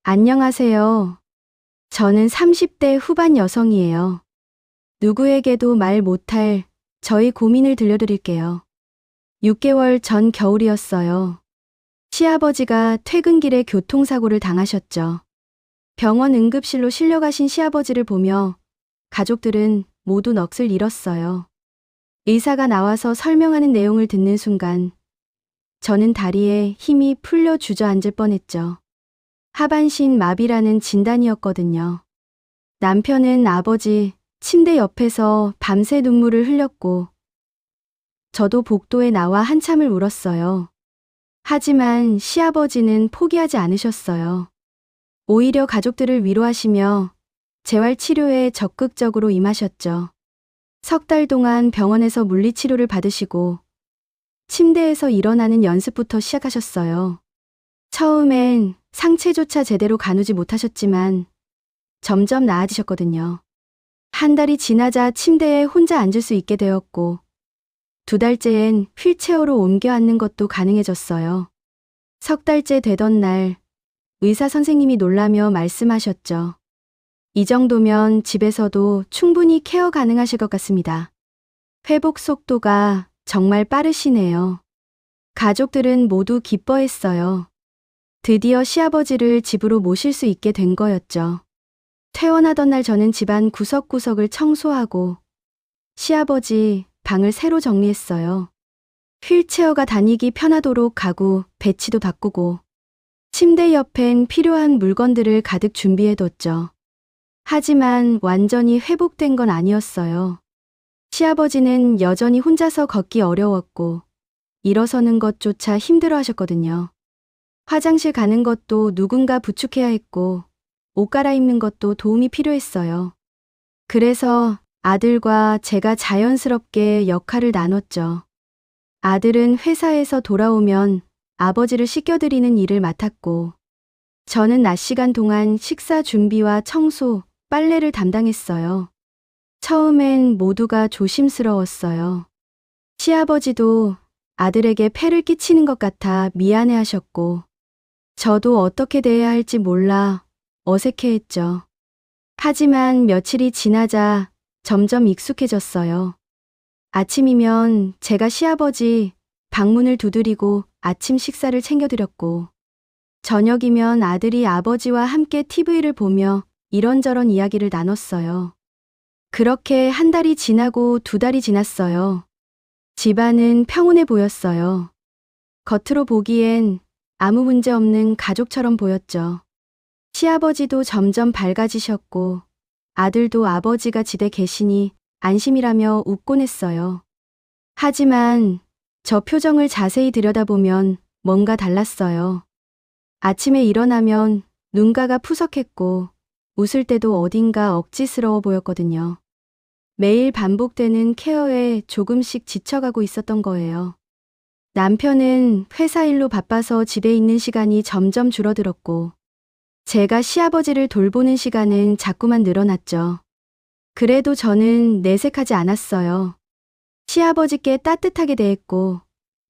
안녕하세요. 저는 30대 후반 여성이에요. 누구에게도 말 못할 저희 고민을 들려드릴게요. 6개월 전 겨울이었어요. 시아버지가 퇴근길에 교통사고를 당하셨죠. 병원 응급실로 실려가신 시아버지를 보며 가족들은 모두 넋을 잃었어요. 의사가 나와서 설명하는 내용을 듣는 순간 저는 다리에 힘이 풀려 주저앉을 뻔했죠. 하반신 마비라는 진단이었거든요. 남편은 아버지 침대 옆에서 밤새 눈물을 흘렸고 저도 복도에 나와 한참을 울었어요. 하지만 시아버지는 포기하지 않으셨어요. 오히려 가족들을 위로하시며 재활치료에 적극적으로 임하셨죠. 석 달 동안 병원에서 물리치료를 받으시고 침대에서 일어나는 연습부터 시작하셨어요. 처음엔 상체조차 제대로 가누지 못하셨지만 점점 나아지셨거든요. 한 달이 지나자 침대에 혼자 앉을 수 있게 되었고 2달째엔 휠체어로 옮겨 앉는 것도 가능해졌어요. 3달째 되던 날 의사 선생님이 놀라며 말씀하셨죠. 이 정도면 집에서도 충분히 케어 가능하실 것 같습니다. 회복 속도가 정말 빠르시네요. 가족들은 모두 기뻐했어요. 드디어 시아버지를 집으로 모실 수 있게 된 거였죠. 퇴원하던 날 저는 집안 구석구석을 청소하고 시아버지 방을 새로 정리했어요. 휠체어가 다니기 편하도록 가구, 배치도 바꾸고 침대 옆엔 필요한 물건들을 가득 준비해뒀죠. 하지만 완전히 회복된 건 아니었어요. 시아버지는 여전히 혼자서 걷기 어려웠고 일어서는 것조차 힘들어 하셨거든요. 화장실 가는 것도 누군가 부축해야 했고 옷 갈아입는 것도 도움이 필요했어요. 그래서 아들과 제가 자연스럽게 역할을 나눴죠. 아들은 회사에서 돌아오면 아버지를 씻겨드리는 일을 맡았고 저는 낮 시간 동안 식사 준비와 청소, 빨래를 담당했어요. 처음엔 모두가 조심스러웠어요. 시아버지도 아들에게 폐를 끼치는 것 같아 미안해하셨고 저도 어떻게 대해야 할지 몰라 어색해했죠. 하지만 며칠이 지나자 점점 익숙해졌어요. 아침이면 제가 시아버지 방문을 두드리고 아침 식사를 챙겨드렸고 저녁이면 아들이 아버지와 함께 TV를 보며 이런저런 이야기를 나눴어요. 그렇게 한 달이 지나고 2달이 지났어요. 집안은 평온해 보였어요. 겉으로 보기엔 아무 문제 없는 가족처럼 보였죠. 시아버지도 점점 밝아지셨고 아들도 아버지가 집에 계시니 안심이라며 웃곤 했어요. 하지만 저 표정을 자세히 들여다보면 뭔가 달랐어요. 아침에 일어나면 눈가가 푸석했고 웃을 때도 어딘가 억지스러워 보였거든요. 매일 반복되는 케어에 조금씩 지쳐가고 있었던 거예요. 남편은 회사 일로 바빠서 집에 있는 시간이 점점 줄어들었고 제가 시아버지를 돌보는 시간은 자꾸만 늘어났죠. 그래도 저는 내색하지 않았어요. 시아버지께 따뜻하게 대했고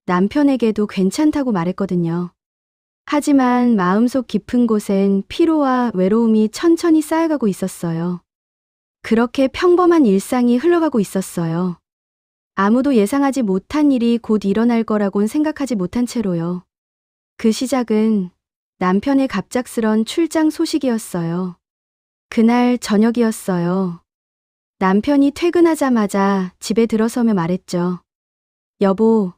남편에게도 괜찮다고 말했거든요. 하지만 마음속 깊은 곳엔 피로와 외로움이 천천히 쌓여가고 있었어요. 그렇게 평범한 일상이 흘러가고 있었어요. 아무도 예상하지 못한 일이 곧 일어날 거라곤 생각하지 못한 채로요. 그 시작은 남편의 갑작스런 출장 소식이었어요. 그날 저녁이었어요. 남편이 퇴근하자마자 집에 들어서며 말했죠. 여보,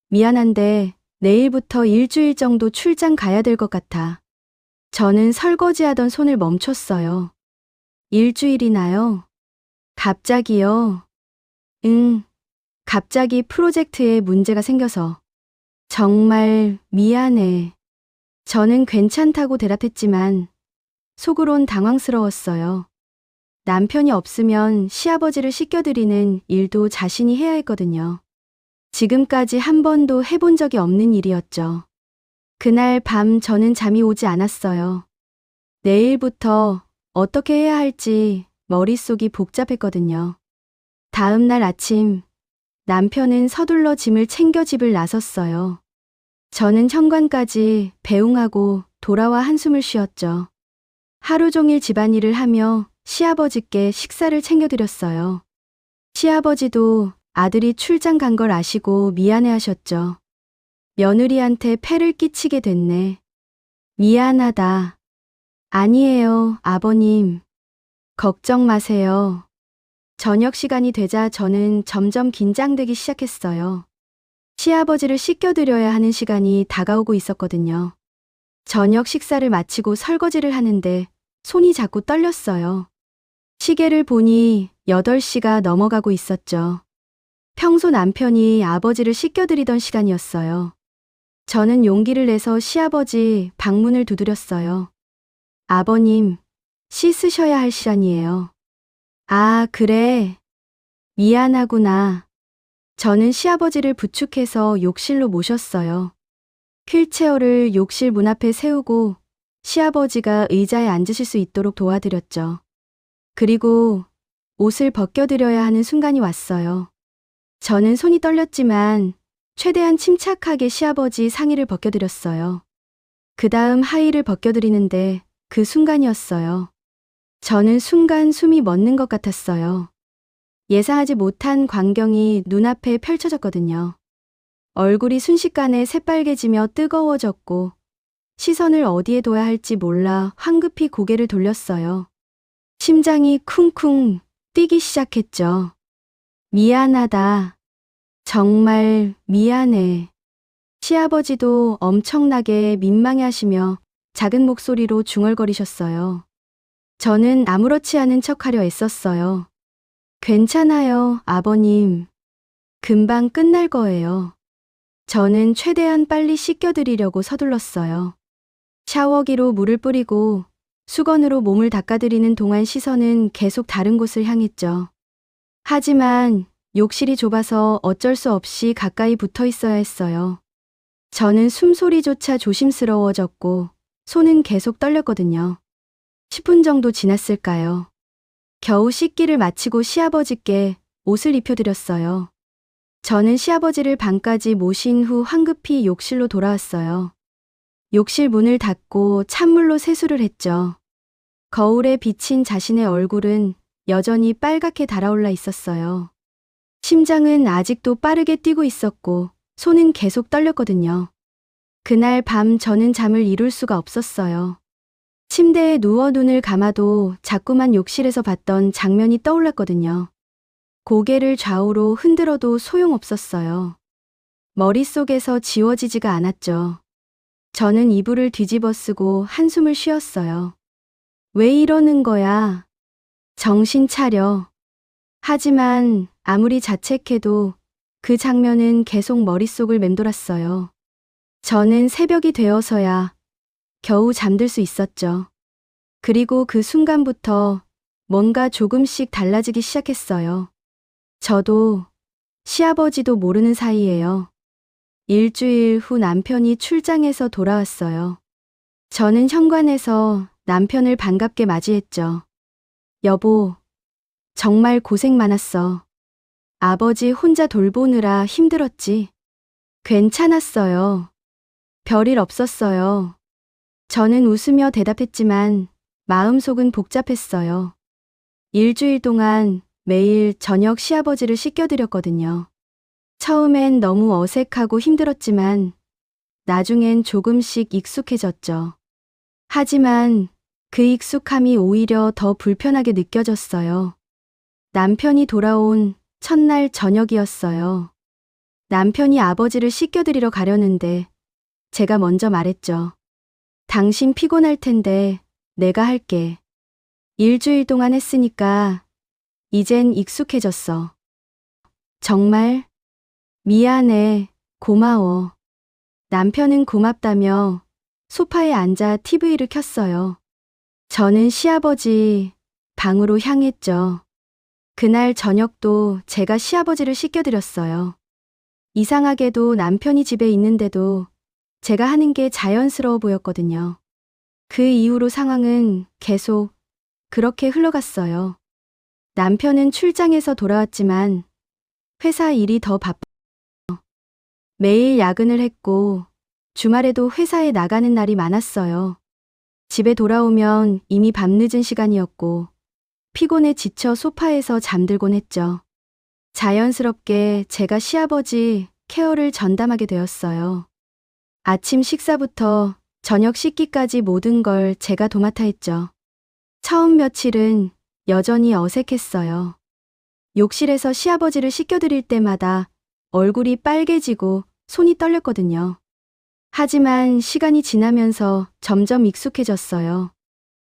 미안한데 내일부터 일주일 정도 출장 가야 될 것 같아. 저는 설거지하던 손을 멈췄어요. 일주일이나요? 갑자기요? 응, 갑자기 프로젝트에 문제가 생겨서. 정말 미안해. 저는 괜찮다고 대답했지만 속으론 당황스러웠어요. 남편이 없으면 시아버지를 씻겨드리는 일도 자신이 해야 했거든요. 지금까지 한 번도 해본 적이 없는 일이었죠. 그날 밤 저는 잠이 오지 않았어요. 내일부터 어떻게 해야 할지 머릿속이 복잡했거든요. 다음 날 아침 남편은 서둘러 짐을 챙겨 집을 나섰어요. 저는 현관까지 배웅하고 돌아와 한숨을 쉬었죠. 하루 종일 집안일을 하며 시아버지께 식사를 챙겨드렸어요. 시아버지도 아들이 출장 간 걸 아시고 미안해하셨죠. 며느리한테 폐를 끼치게 됐네. 미안하다. 아니에요, 아버님. 걱정 마세요. 저녁 시간이 되자 저는 점점 긴장되기 시작했어요. 시아버지를 씻겨드려야 하는 시간이 다가오고 있었거든요. 저녁 식사를 마치고 설거지를 하는데 손이 자꾸 떨렸어요. 시계를 보니 8시가 넘어가고 있었죠. 평소 남편이 아버지를 씻겨드리던 시간이었어요. 저는 용기를 내서 시아버지 방문을 두드렸어요. 아버님, 씻으셔야 할 시간이에요. 아, 그래. 미안하구나. 저는 시아버지를 부축해서 욕실로 모셨어요. 휠체어를 욕실 문 앞에 세우고 시아버지가 의자에 앉으실 수 있도록 도와드렸죠. 그리고 옷을 벗겨드려야 하는 순간이 왔어요. 저는 손이 떨렸지만 최대한 침착하게 시아버지 상의를 벗겨드렸어요. 그 다음 하의를 벗겨드리는데 그 순간이었어요. 저는 순간 숨이 멎는 것 같았어요. 예상하지 못한 광경이 눈앞에 펼쳐졌거든요. 얼굴이 순식간에 새빨개지며 뜨거워졌고 시선을 어디에 둬야 할지 몰라 황급히 고개를 돌렸어요. 심장이 쿵쿵 뛰기 시작했죠. 미안하다. 정말 미안해. 시아버지도 엄청나게 민망해하시며 작은 목소리로 중얼거리셨어요. 저는 아무렇지 않은 척하려 애썼어요. 괜찮아요, 아버님. 금방 끝날 거예요. 저는 최대한 빨리 씻겨드리려고 서둘렀어요. 샤워기로 물을 뿌리고 수건으로 몸을 닦아드리는 동안 시선은 계속 다른 곳을 향했죠. 하지만 욕실이 좁아서 어쩔 수 없이 가까이 붙어 있어야 했어요. 저는 숨소리조차 조심스러워졌고 손은 계속 떨렸거든요. 10분 정도 지났을까요? 겨우 씻기를 마치고 시아버지께 옷을 입혀드렸어요. 저는 시아버지를 방까지 모신 후 황급히 욕실로 돌아왔어요. 욕실 문을 닫고 찬물로 세수를 했죠. 거울에 비친 자신의 얼굴은 여전히 빨갛게 달아올라 있었어요. 심장은 아직도 빠르게 뛰고 있었고 손은 계속 떨렸거든요. 그날 밤 저는 잠을 이룰 수가 없었어요. 침대에 누워 눈을 감아도 자꾸만 욕실에서 봤던 장면이 떠올랐거든요. 고개를 좌우로 흔들어도 소용없었어요. 머릿속에서 지워지지가 않았죠. 저는 이불을 뒤집어 쓰고 한숨을 쉬었어요. 왜 이러는 거야? 정신 차려. 하지만 아무리 자책해도 그 장면은 계속 머릿속을 맴돌았어요. 저는 새벽이 되어서야 겨우 잠들 수 있었죠. 그리고 그 순간부터 뭔가 조금씩 달라지기 시작했어요. 저도 시아버지도 모르는 사이에요. 일주일 후 남편이 출장해서 돌아왔어요. 저는 현관에서 남편을 반갑게 맞이했죠. 여보, 정말 고생 많았어. 아버지 혼자 돌보느라 힘들었지. 괜찮았어요. 별일 없었어요. 저는 웃으며 대답했지만 마음속은 복잡했어요. 일주일 동안 매일 저녁 시아버지를 씻겨드렸거든요. 처음엔 너무 어색하고 힘들었지만 나중엔 조금씩 익숙해졌죠. 하지만 그 익숙함이 오히려 더 불편하게 느껴졌어요. 남편이 돌아온 첫날 저녁이었어요. 남편이 아버지를 씻겨드리러 가려는데 제가 먼저 말했죠. 당신 피곤할 텐데 내가 할게. 일주일 동안 했으니까 이젠 익숙해졌어. 정말? 미안해. 고마워. 남편은 고맙다며 소파에 앉아 TV를 켰어요. 저는 시아버지 방으로 향했죠. 그날 저녁도 제가 시아버지를 씻겨드렸어요. 이상하게도 남편이 집에 있는데도 제가 하는 게 자연스러워 보였거든요. 그 이후로 상황은 계속 그렇게 흘러갔어요. 남편은 출장에서 돌아왔지만 회사 일이 더 바빴어요. 매일 야근을 했고 주말에도 회사에 나가는 날이 많았어요. 집에 돌아오면 이미 밤늦은 시간이었고 피곤해 지쳐 소파에서 잠들곤 했죠. 자연스럽게 제가 시아버지 케어를 전담하게 되었어요. 아침 식사부터 저녁 씻기까지 모든 걸 제가 도맡아 했죠. 처음 며칠은 여전히 어색했어요. 욕실에서 시아버지를 씻겨드릴 때마다 얼굴이 빨개지고 손이 떨렸거든요. 하지만 시간이 지나면서 점점 익숙해졌어요.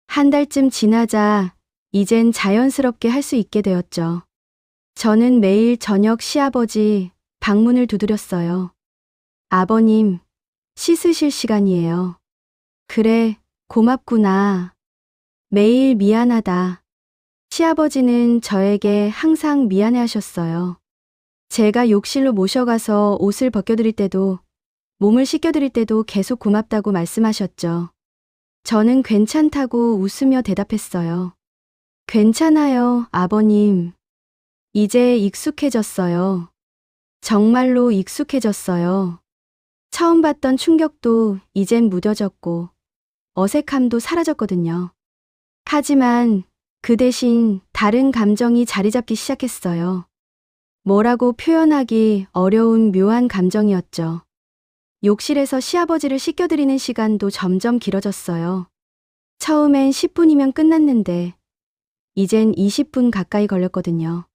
한 달쯤 지나자 이젠 자연스럽게 할 수 있게 되었죠. 저는 매일 저녁 시아버지 방문을 두드렸어요. 아버님, 씻으실 시간이에요. 그래, 고맙구나. 매일 미안하다. 시아버지는 저에게 항상 미안해 하셨어요. 제가 욕실로 모셔가서 옷을 벗겨드릴 때도 몸을 씻겨드릴 때도 계속 고맙다고 말씀하셨죠. 저는 괜찮다고 웃으며 대답했어요. 괜찮아요, 아버님. 이제 익숙해졌어요. 정말로 익숙해졌어요. 처음 봤던 충격도 이젠 무뎌졌고 어색함도 사라졌거든요. 하지만 그 대신 다른 감정이 자리 잡기 시작했어요. 뭐라고 표현하기 어려운 묘한 감정이었죠. 욕실에서 시아버지를 씻겨드리는 시간도 점점 길어졌어요. 처음엔 10분이면 끝났는데 이젠 20분 가까이 걸렸거든요.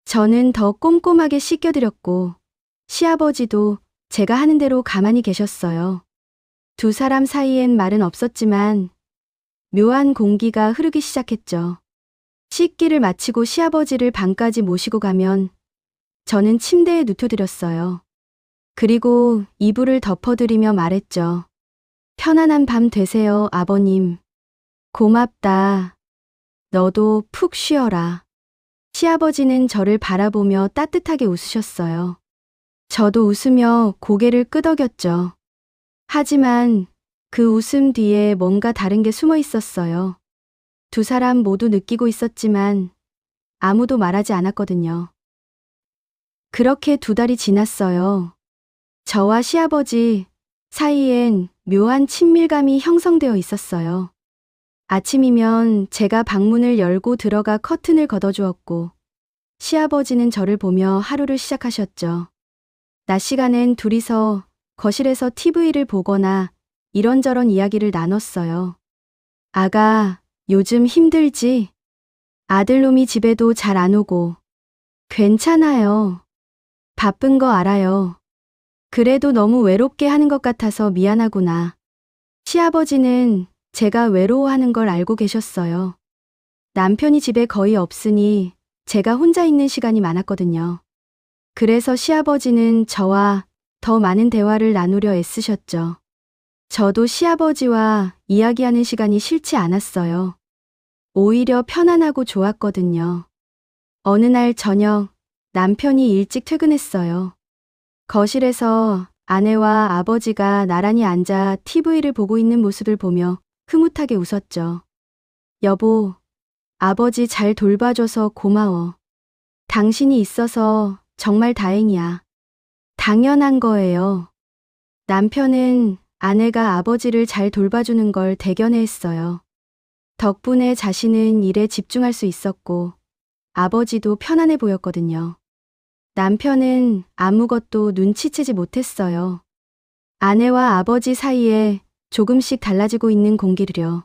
저는 더 꼼꼼하게 씻겨드렸고 시아버지도 제가 하는 대로 가만히 계셨어요. 두 사람 사이엔 말은 없었지만 묘한 공기가 흐르기 시작했죠. 씻기를 마치고 시아버지를 방까지 모시고 가면 저는 침대에 눕혀드렸어요. 그리고 이불을 덮어드리며 말했죠. 편안한 밤 되세요, 아버님. 고맙다. 너도 푹 쉬어라. 시아버지는 저를 바라보며 따뜻하게 웃으셨어요. 저도 웃으며 고개를 끄덕였죠. 하지만 그 웃음 뒤에 뭔가 다른 게 숨어 있었어요. 두 사람 모두 느끼고 있었지만 아무도 말하지 않았거든요. 그렇게 2달이 지났어요. 저와 시아버지 사이엔 묘한 친밀감이 형성되어 있었어요. 아침이면 제가 방문을 열고 들어가 커튼을 걷어주었고 시아버지는 저를 보며 하루를 시작하셨죠. 낮 시간엔 둘이서 거실에서 TV를 보거나 이런저런 이야기를 나눴어요. 아가, 요즘 힘들지? 아들놈이 집에도 잘 안 오고. 괜찮아요. 바쁜 거 알아요. 그래도 너무 외롭게 하는 것 같아서 미안하구나. 시아버지는 제가 외로워하는 걸 알고 계셨어요. 남편이 집에 거의 없으니 제가 혼자 있는 시간이 많았거든요. 그래서 시아버지는 저와 더 많은 대화를 나누려 애쓰셨죠. 저도 시아버지와 이야기하는 시간이 싫지 않았어요. 오히려 편안하고 좋았거든요. 어느 날 저녁 남편이 일찍 퇴근했어요. 거실에서 아내와 아버지가 나란히 앉아 TV를 보고 있는 모습을 보며 흐뭇하게 웃었죠. 여보, 아버지 잘 돌봐줘서 고마워. 당신이 있어서 정말 다행이야. 당연한 거예요. 남편은 아내가 아버지를 잘 돌봐주는 걸 대견해 했어요. 덕분에 자신은 일에 집중할 수 있었고 아버지도 편안해 보였거든요. 남편은 아무것도 눈치채지 못했어요. 아내와 아버지 사이에 조금씩 달라지고 있는 공기를요.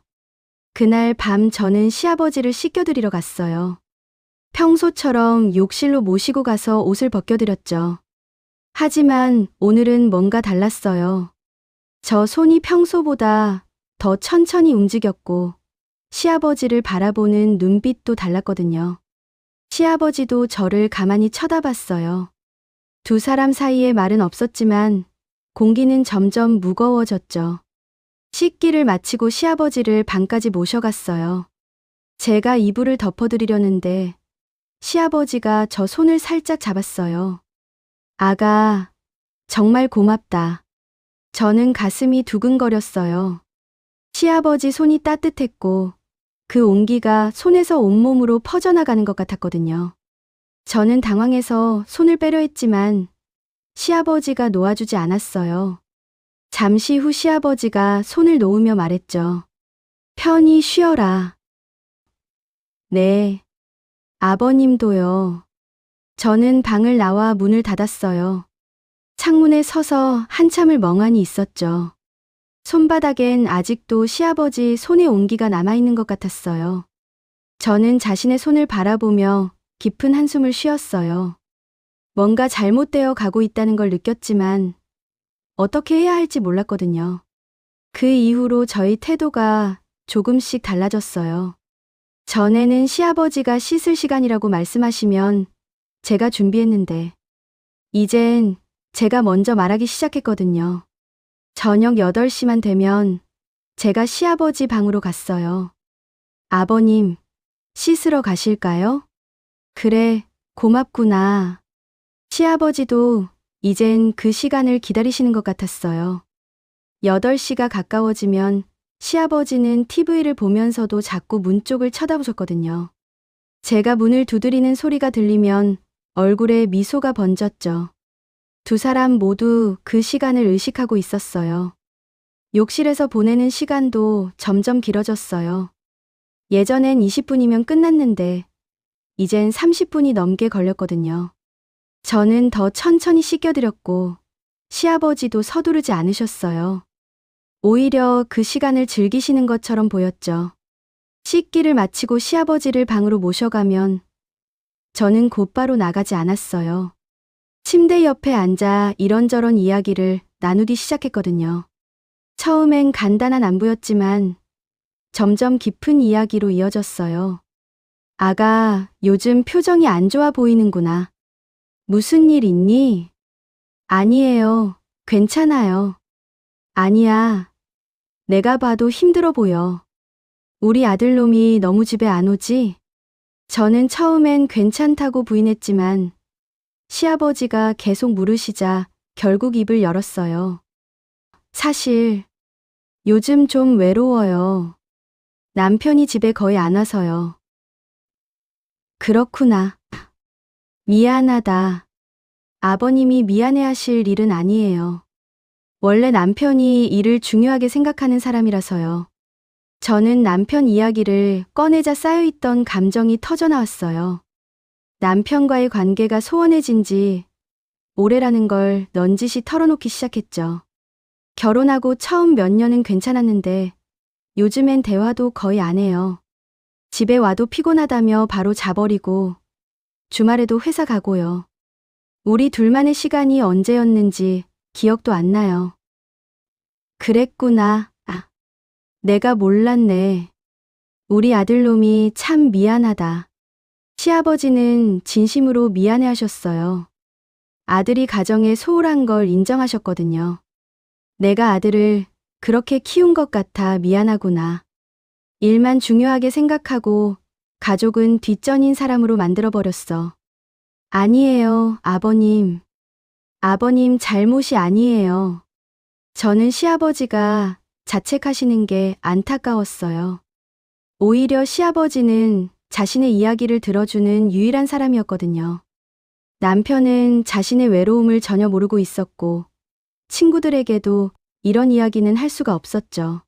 그날 밤 저는 시아버지를 씻겨드리러 갔어요. 평소처럼 욕실로 모시고 가서 옷을 벗겨드렸죠. 하지만 오늘은 뭔가 달랐어요. 저 손이 평소보다 더 천천히 움직였고 시아버지를 바라보는 눈빛도 달랐거든요. 시아버지도 저를 가만히 쳐다봤어요. 두 사람 사이에 말은 없었지만 공기는 점점 무거워졌죠. 씻기를 마치고 시아버지를 방까지 모셔갔어요. 제가 이불을 덮어드리려는데 시아버지가 저 손을 살짝 잡았어요. 아가, 정말 고맙다. 저는 가슴이 두근거렸어요. 시아버지 손이 따뜻했고 그 온기가 손에서 온몸으로 퍼져나가는 것 같았거든요. 저는 당황해서 손을 빼려 했지만 시아버지가 놓아주지 않았어요. 잠시 후 시아버지가 손을 놓으며 말했죠. 편히 쉬어라. 네. 아버님도요. 저는 방을 나와 문을 닫았어요. 창문에 서서 한참을 멍하니 있었죠. 손바닥엔 아직도 시아버지 손의 온기가 남아있는 것 같았어요. 저는 자신의 손을 바라보며 깊은 한숨을 쉬었어요. 뭔가 잘못되어 가고 있다는 걸 느꼈지만 어떻게 해야 할지 몰랐거든요. 그 이후로 저희 태도가 조금씩 달라졌어요. 전에는 시아버지가 씻을 시간이라고 말씀하시면 제가 준비했는데 이젠 제가 먼저 말하기 시작했거든요. 저녁 8시만 되면 제가 시아버지 방으로 갔어요. 아버님, 씻으러 가실까요? 그래, 고맙구나. 시아버지도 이젠 그 시간을 기다리시는 것 같았어요. 8시가 가까워지면 시아버지는 TV를 보면서도 자꾸 문 쪽을 쳐다보셨거든요. 제가 문을 두드리는 소리가 들리면 얼굴에 미소가 번졌죠. 두 사람 모두 그 시간을 의식하고 있었어요. 욕실에서 보내는 시간도 점점 길어졌어요. 예전엔 20분이면 끝났는데 이젠 30분이 넘게 걸렸거든요. 저는 더 천천히 씻겨드렸고 시아버지도 서두르지 않으셨어요. 오히려 그 시간을 즐기시는 것처럼 보였죠. 씻기를 마치고 시아버지를 방으로 모셔가면 저는 곧바로 나가지 않았어요. 침대 옆에 앉아 이런저런 이야기를 나누기 시작했거든요. 처음엔 간단한 안부였지만 점점 깊은 이야기로 이어졌어요. 아가, 요즘 표정이 안 좋아 보이는구나. 무슨 일 있니? 아니에요. 괜찮아요. 아니야. 내가 봐도 힘들어 보여. 우리 아들놈이 너무 집에 안 오지? 저는 처음엔 괜찮다고 부인했지만 시아버지가 계속 물으시자 결국 입을 열었어요. 사실 요즘 좀 외로워요. 남편이 집에 거의 안 와서요. 그렇구나. 미안하다. 아버님이 미안해하실 일은 아니에요. 원래 남편이 일을 중요하게 생각하는 사람이라서요. 저는 남편 이야기를 꺼내자 쌓여있던 감정이 터져나왔어요. 남편과의 관계가 소원해진 지 오래라는 걸 넌지시 털어놓기 시작했죠. 결혼하고 처음 몇 년은 괜찮았는데 요즘엔 대화도 거의 안 해요. 집에 와도 피곤하다며 바로 자버리고 주말에도 회사 가고요. 우리 둘만의 시간이 언제였는지 기억도 안 나요. 그랬구나. 아, 내가 몰랐네. 우리 아들놈이 참 미안하다. 시아버지는 진심으로 미안해하셨어요. 아들이 가정에 소홀한 걸 인정하셨거든요. 내가 아들을 그렇게 키운 것 같아 미안하구나. 일만 중요하게 생각하고 가족은 뒷전인 사람으로 만들어버렸어. 아니에요, 아버님. 아버님 잘못이 아니에요. 저는 시아버지가 자책하시는 게 안타까웠어요. 오히려 시아버지는 자신의 이야기를 들어주는 유일한 사람이었거든요. 남편은 자신의 외로움을 전혀 모르고 있었고 친구들에게도 이런 이야기는 할 수가 없었죠.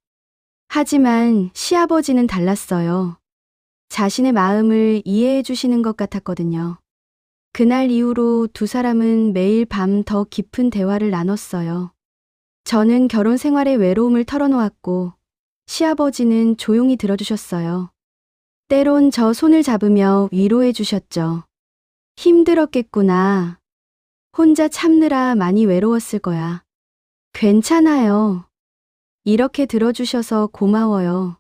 하지만 시아버지는 달랐어요. 자신의 마음을 이해해 주시는 것 같았거든요. 그날 이후로 두 사람은 매일 밤 더 깊은 대화를 나눴어요. 저는 결혼 생활의 외로움을 털어놓았고 시아버지는 조용히 들어주셨어요. 때론 저 손을 잡으며 위로해 주셨죠. 힘들었겠구나. 혼자 참느라 많이 외로웠을 거야. 괜찮아요. 이렇게 들어주셔서 고마워요.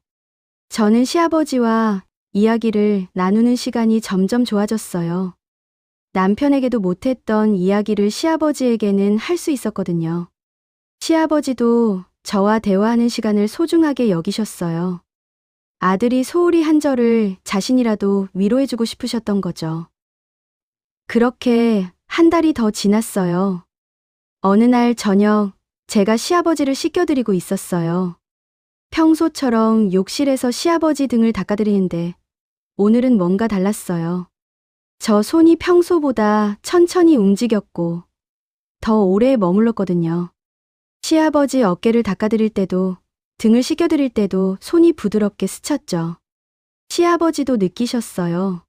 저는 시아버지와 이야기를 나누는 시간이 점점 좋아졌어요. 남편에게도 못했던 이야기를 시아버지에게는 할 수 있었거든요. 시아버지도 저와 대화하는 시간을 소중하게 여기셨어요. 아들이 소홀히 한 저를 자신이라도 위로해주고 싶으셨던 거죠. 그렇게 한 달이 더 지났어요. 어느 날 저녁 제가 시아버지를 씻겨드리고 있었어요. 평소처럼 욕실에서 시아버지 등을 닦아드리는데 오늘은 뭔가 달랐어요. 저 손이 평소보다 천천히 움직였고 더 오래 머물렀거든요. 시아버지 어깨를 닦아드릴 때도 등을 씻겨드릴 때도 손이 부드럽게 스쳤죠. 시아버지도 느끼셨어요.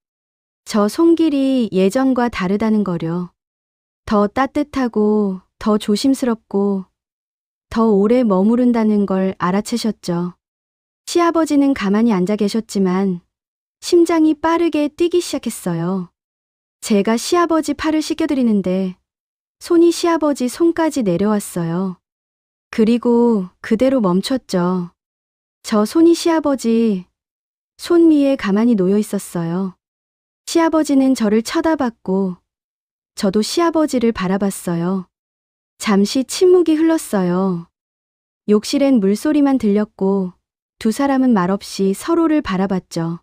저 손길이 예전과 다르다는 거려. 더 따뜻하고 더 조심스럽고 더 오래 머무른다는 걸 알아채셨죠. 시아버지는 가만히 앉아 계셨지만 심장이 빠르게 뛰기 시작했어요. 제가 시아버지 팔을 씻겨드리는데 손이 시아버지 손까지 내려왔어요. 그리고 그대로 멈췄죠. 저 손이 시아버지 손 위에 가만히 놓여 있었어요. 시아버지는 저를 쳐다봤고 저도 시아버지를 바라봤어요. 잠시 침묵이 흘렀어요. 욕실엔 물소리만 들렸고 두 사람은 말없이 서로를 바라봤죠.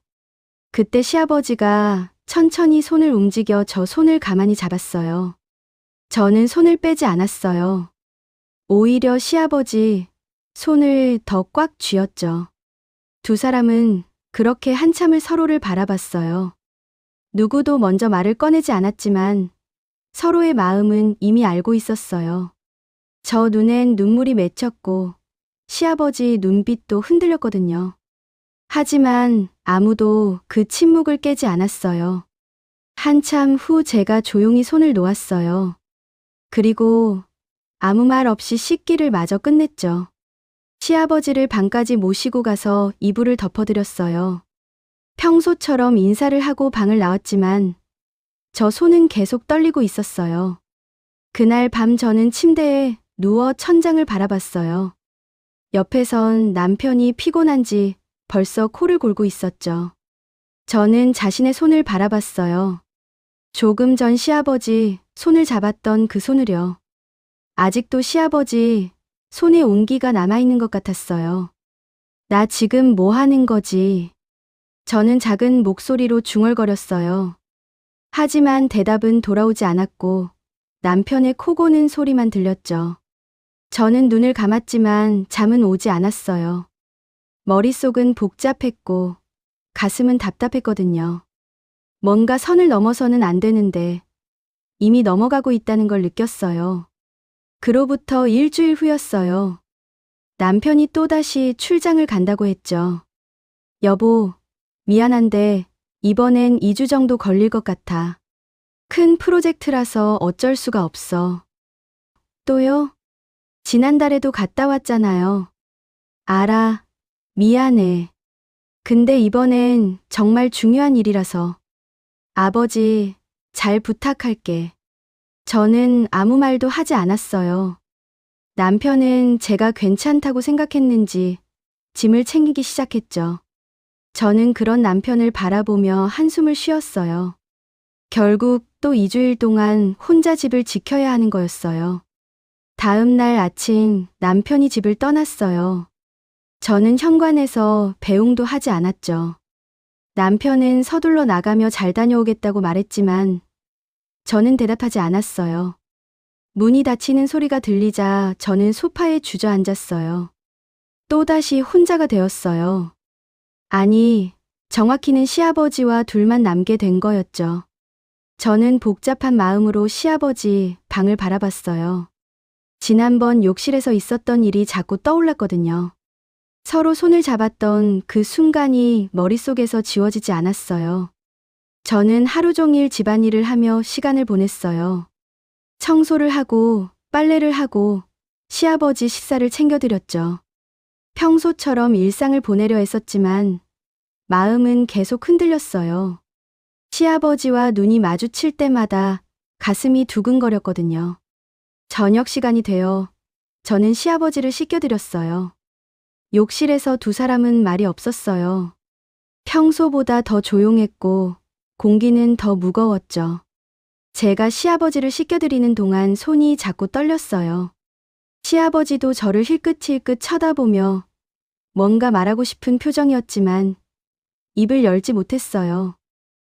그때 시아버지가 천천히 손을 움직여 저 손을 가만히 잡았어요. 저는 손을 빼지 않았어요. 오히려 시아버지 손을 더 꽉 쥐었죠. 두 사람은 그렇게 한참을 서로를 바라봤어요. 누구도 먼저 말을 꺼내지 않았지만 서로의 마음은 이미 알고 있었어요. 저 눈엔 눈물이 맺혔고 시아버지 눈빛도 흔들렸거든요. 하지만 아무도 그 침묵을 깨지 않았어요. 한참 후 제가 조용히 손을 놓았어요. 그리고 아무 말 없이 씻기를 마저 끝냈죠. 시아버지를 방까지 모시고 가서 이불을 덮어드렸어요. 평소처럼 인사를 하고 방을 나왔지만 저 손은 계속 떨리고 있었어요. 그날 밤 저는 침대에 누워 천장을 바라봤어요. 옆에선 남편이 피곤한지 벌써 코를 골고 있었죠. 저는 자신의 손을 바라봤어요. 조금 전 시아버지 손을 잡았던 그 손을요. 아직도 시아버지 손에 온기가 남아있는 것 같았어요. 나 지금 뭐 하는 거지? 저는 작은 목소리로 중얼거렸어요. 하지만 대답은 돌아오지 않았고 남편의 코 고는 소리만 들렸죠. 저는 눈을 감았지만 잠은 오지 않았어요. 머릿속은 복잡했고 가슴은 답답했거든요. 뭔가 선을 넘어서는 안 되는데 이미 넘어가고 있다는 걸 느꼈어요. 그로부터 일주일 후였어요. 남편이 또다시 출장을 간다고 했죠. 여보, 미안한데 이번엔 2주 정도 걸릴 것 같아. 큰 프로젝트라서 어쩔 수가 없어. 또요? 지난달에도 갔다 왔잖아요. 알아. 미안해. 근데 이번엔 정말 중요한 일이라서. 아버지, 잘 부탁할게. 저는 아무 말도 하지 않았어요. 남편은 제가 괜찮다고 생각했는지 짐을 챙기기 시작했죠. 저는 그런 남편을 바라보며 한숨을 쉬었어요. 결국 또 2주일 동안 혼자 집을 지켜야 하는 거였어요. 다음 날 아침 남편이 집을 떠났어요. 저는 현관에서 배웅도 하지 않았죠. 남편은 서둘러 나가며 잘 다녀오겠다고 말했지만 저는 대답하지 않았어요. 문이 닫히는 소리가 들리자 저는 소파에 주저앉았어요. 또다시 혼자가 되었어요. 아니, 정확히는 시아버지와 둘만 남게 된 거였죠. 저는 복잡한 마음으로 시아버지 방을 바라봤어요. 지난번 욕실에서 있었던 일이 자꾸 떠올랐거든요. 서로 손을 잡았던 그 순간이 머릿속에서 지워지지 않았어요. 저는 하루 종일 집안일을 하며 시간을 보냈어요. 청소를 하고 빨래를 하고 시아버지 식사를 챙겨드렸죠. 평소처럼 일상을 보내려 했었지만 마음은 계속 흔들렸어요. 시아버지와 눈이 마주칠 때마다 가슴이 두근거렸거든요. 저녁 시간이 되어 저는 시아버지를 씻겨드렸어요. 욕실에서 두 사람은 말이 없었어요. 평소보다 더 조용했고 공기는 더 무거웠죠. 제가 시아버지를 씻겨드리는 동안 손이 자꾸 떨렸어요. 시아버지도 저를 힐끗힐끗 쳐다보며 뭔가 말하고 싶은 표정이었지만 입을 열지 못했어요.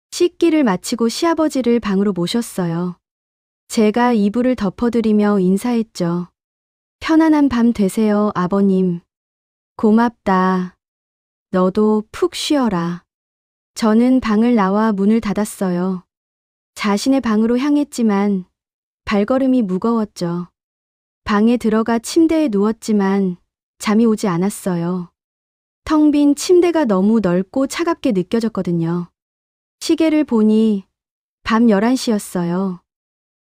씻기를 마치고 시아버지를 방으로 모셨어요. 제가 이불을 덮어드리며 인사했죠. 편안한 밤 되세요, 아버님. 고맙다. 너도 푹 쉬어라. 저는 방을 나와 문을 닫았어요. 자신의 방으로 향했지만 발걸음이 무거웠죠. 방에 들어가 침대에 누웠지만 잠이 오지 않았어요. 텅 빈 침대가 너무 넓고 차갑게 느껴졌거든요. 시계를 보니 밤 11시였어요.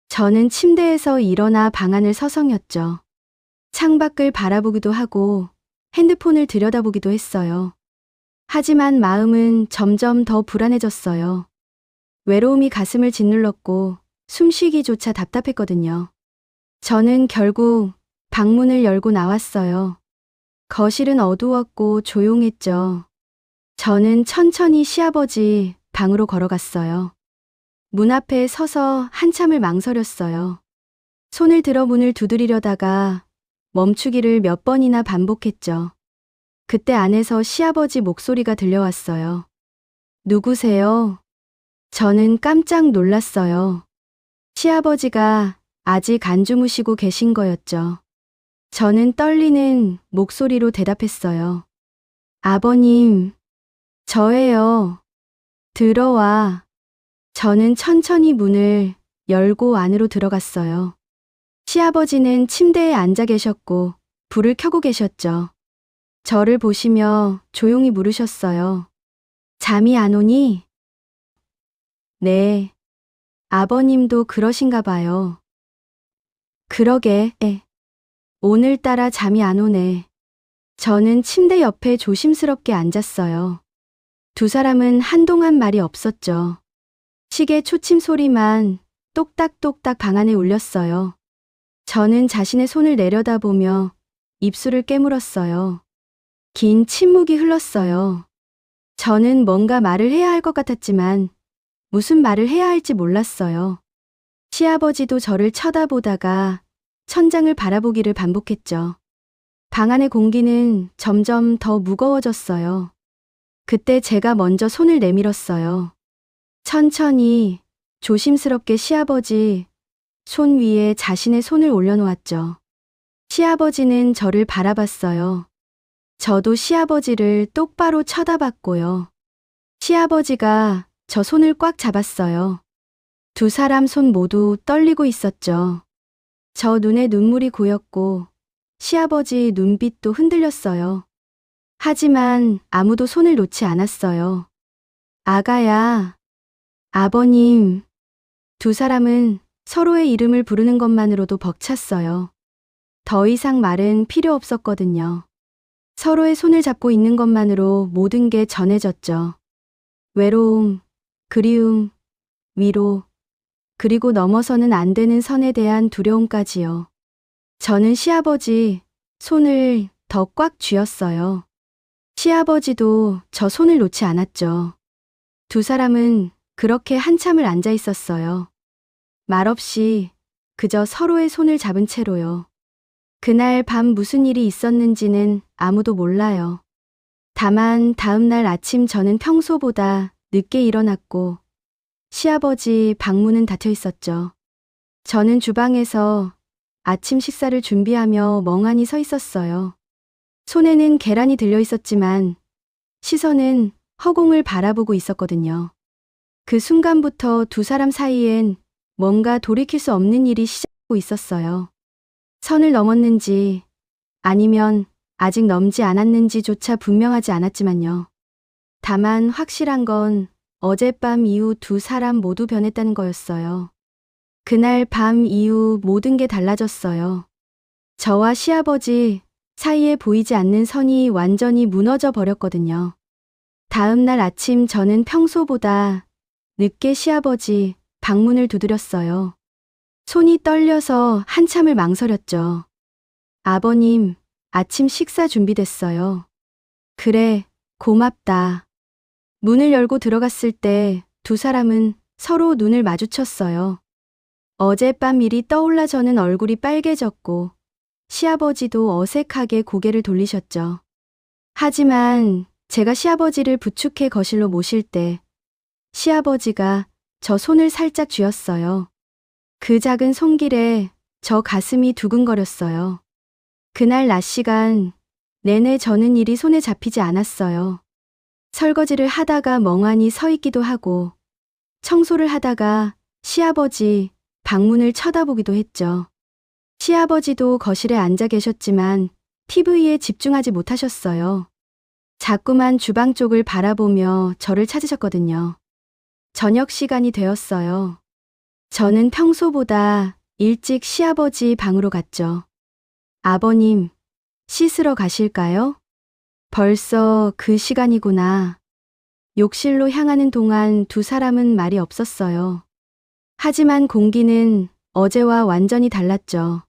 저는 침대에서 일어나 방 안을 서성였죠. 창밖을 바라보기도 하고 핸드폰을 들여다보기도 했어요. 하지만 마음은 점점 더 불안해졌어요. 외로움이 가슴을 짓눌렀고 숨쉬기조차 답답했거든요. 저는 결국 방문을 열고 나왔어요. 거실은 어두웠고 조용했죠. 저는 천천히 시아버지 방으로 걸어갔어요. 문 앞에 서서 한참을 망설였어요. 손을 들어 문을 두드리려다가 멈추기를 몇 번이나 반복했죠. 그때 안에서 시아버지 목소리가 들려왔어요. 누구세요? 저는 깜짝 놀랐어요. 시아버지가 아직 안 주무시고 계신 거였죠. 저는 떨리는 목소리로 대답했어요. 아버님, 저예요. 들어와. 저는 천천히 문을 열고 안으로 들어갔어요. 시아버지는 침대에 앉아 계셨고 불을 켜고 계셨죠. 저를 보시며 조용히 물으셨어요. 잠이 안 오니? 네. 아버님도 그러신가 봐요. 그러게, 오늘따라 잠이 안 오네. 저는 침대 옆에 조심스럽게 앉았어요. 두 사람은 한동안 말이 없었죠. 시계 초침 소리만 똑딱똑딱 방 안에 울렸어요. 저는 자신의 손을 내려다보며 입술을 깨물었어요. 긴 침묵이 흘렀어요. 저는 뭔가 말을 해야 할 것 같았지만 무슨 말을 해야 할지 몰랐어요. 시아버지도 저를 쳐다보다가 천장을 바라보기를 반복했죠. 방 안의 공기는 점점 더 무거워졌어요. 그때 제가 먼저 손을 내밀었어요. 천천히 조심스럽게 시아버지 손 위에 자신의 손을 올려놓았죠. 시아버지는 저를 바라봤어요. 저도 시아버지를 똑바로 쳐다봤고요. 시아버지가 저 손을 꽉 잡았어요. 두 사람 손 모두 떨리고 있었죠. 저 눈에 눈물이 고였고 시아버지 눈빛도 흔들렸어요. 하지만 아무도 손을 놓지 않았어요. 아가야, 아버님. 두 사람은 서로의 이름을 부르는 것만으로도 벅찼어요. 더 이상 말은 필요 없었거든요. 서로의 손을 잡고 있는 것만으로 모든 게 전해졌죠. 외로움, 그리움, 위로, 그리고 넘어서는 안 되는 선에 대한 두려움까지요. 저는 시아버지 손을 더 꽉 쥐었어요. 시아버지도 저 손을 놓지 않았죠. 두 사람은 그렇게 한참을 앉아 있었어요. 말없이 그저 서로의 손을 잡은 채로요. 그날 밤 무슨 일이 있었는지는 아무도 몰라요. 다만 다음 날 아침 저는 평소보다 늦게 일어났고 시아버지 방문은 닫혀 있었죠. 저는 주방에서 아침 식사를 준비하며 멍하니 서 있었어요. 손에는 계란이 들려 있었지만 시선은 허공을 바라보고 있었거든요. 그 순간부터 두 사람 사이엔 뭔가 돌이킬 수 없는 일이 시작하고 있었어요. 선을 넘었는지 아니면 아직 넘지 않았는지조차 분명하지 않았지만요. 다만 확실한 건 어젯밤 이후 두 사람 모두 변했다는 거였어요. 그날 밤 이후 모든 게 달라졌어요. 저와 시아버지 사이에 보이지 않는 선이 완전히 무너져 버렸거든요. 다음 날 아침 저는 평소보다 늦게 시아버지 방문을 두드렸어요. 손이 떨려서 한참을 망설였죠. 아버님, 아침 식사 준비됐어요. 그래, 고맙다. 문을 열고 들어갔을 때 두 사람은 서로 눈을 마주쳤어요. 어젯밤 일이 떠올라 저는 얼굴이 빨개졌고 시아버지도 어색하게 고개를 돌리셨죠. 하지만 제가 시아버지를 부축해 거실로 모실 때 시아버지가 저 손을 살짝 쥐었어요. 그 작은 손길에 저 가슴이 두근거렸어요. 그날 낮 시간 내내 저는 일이 손에 잡히지 않았어요. 설거지를 하다가 멍하니 서 있기도 하고 청소를 하다가 시아버지 방문을 쳐다보기도 했죠. 시아버지도 거실에 앉아 계셨지만 TV에 집중하지 못하셨어요. 자꾸만 주방 쪽을 바라보며 저를 찾으셨거든요. 저녁 시간이 되었어요. 저는 평소보다 일찍 시아버지 방으로 갔죠. 아버님, 씻으러 가실까요? 벌써 그 시간이구나. 욕실로 향하는 동안 두 사람은 말이 없었어요. 하지만 공기는 어제와 완전히 달랐죠.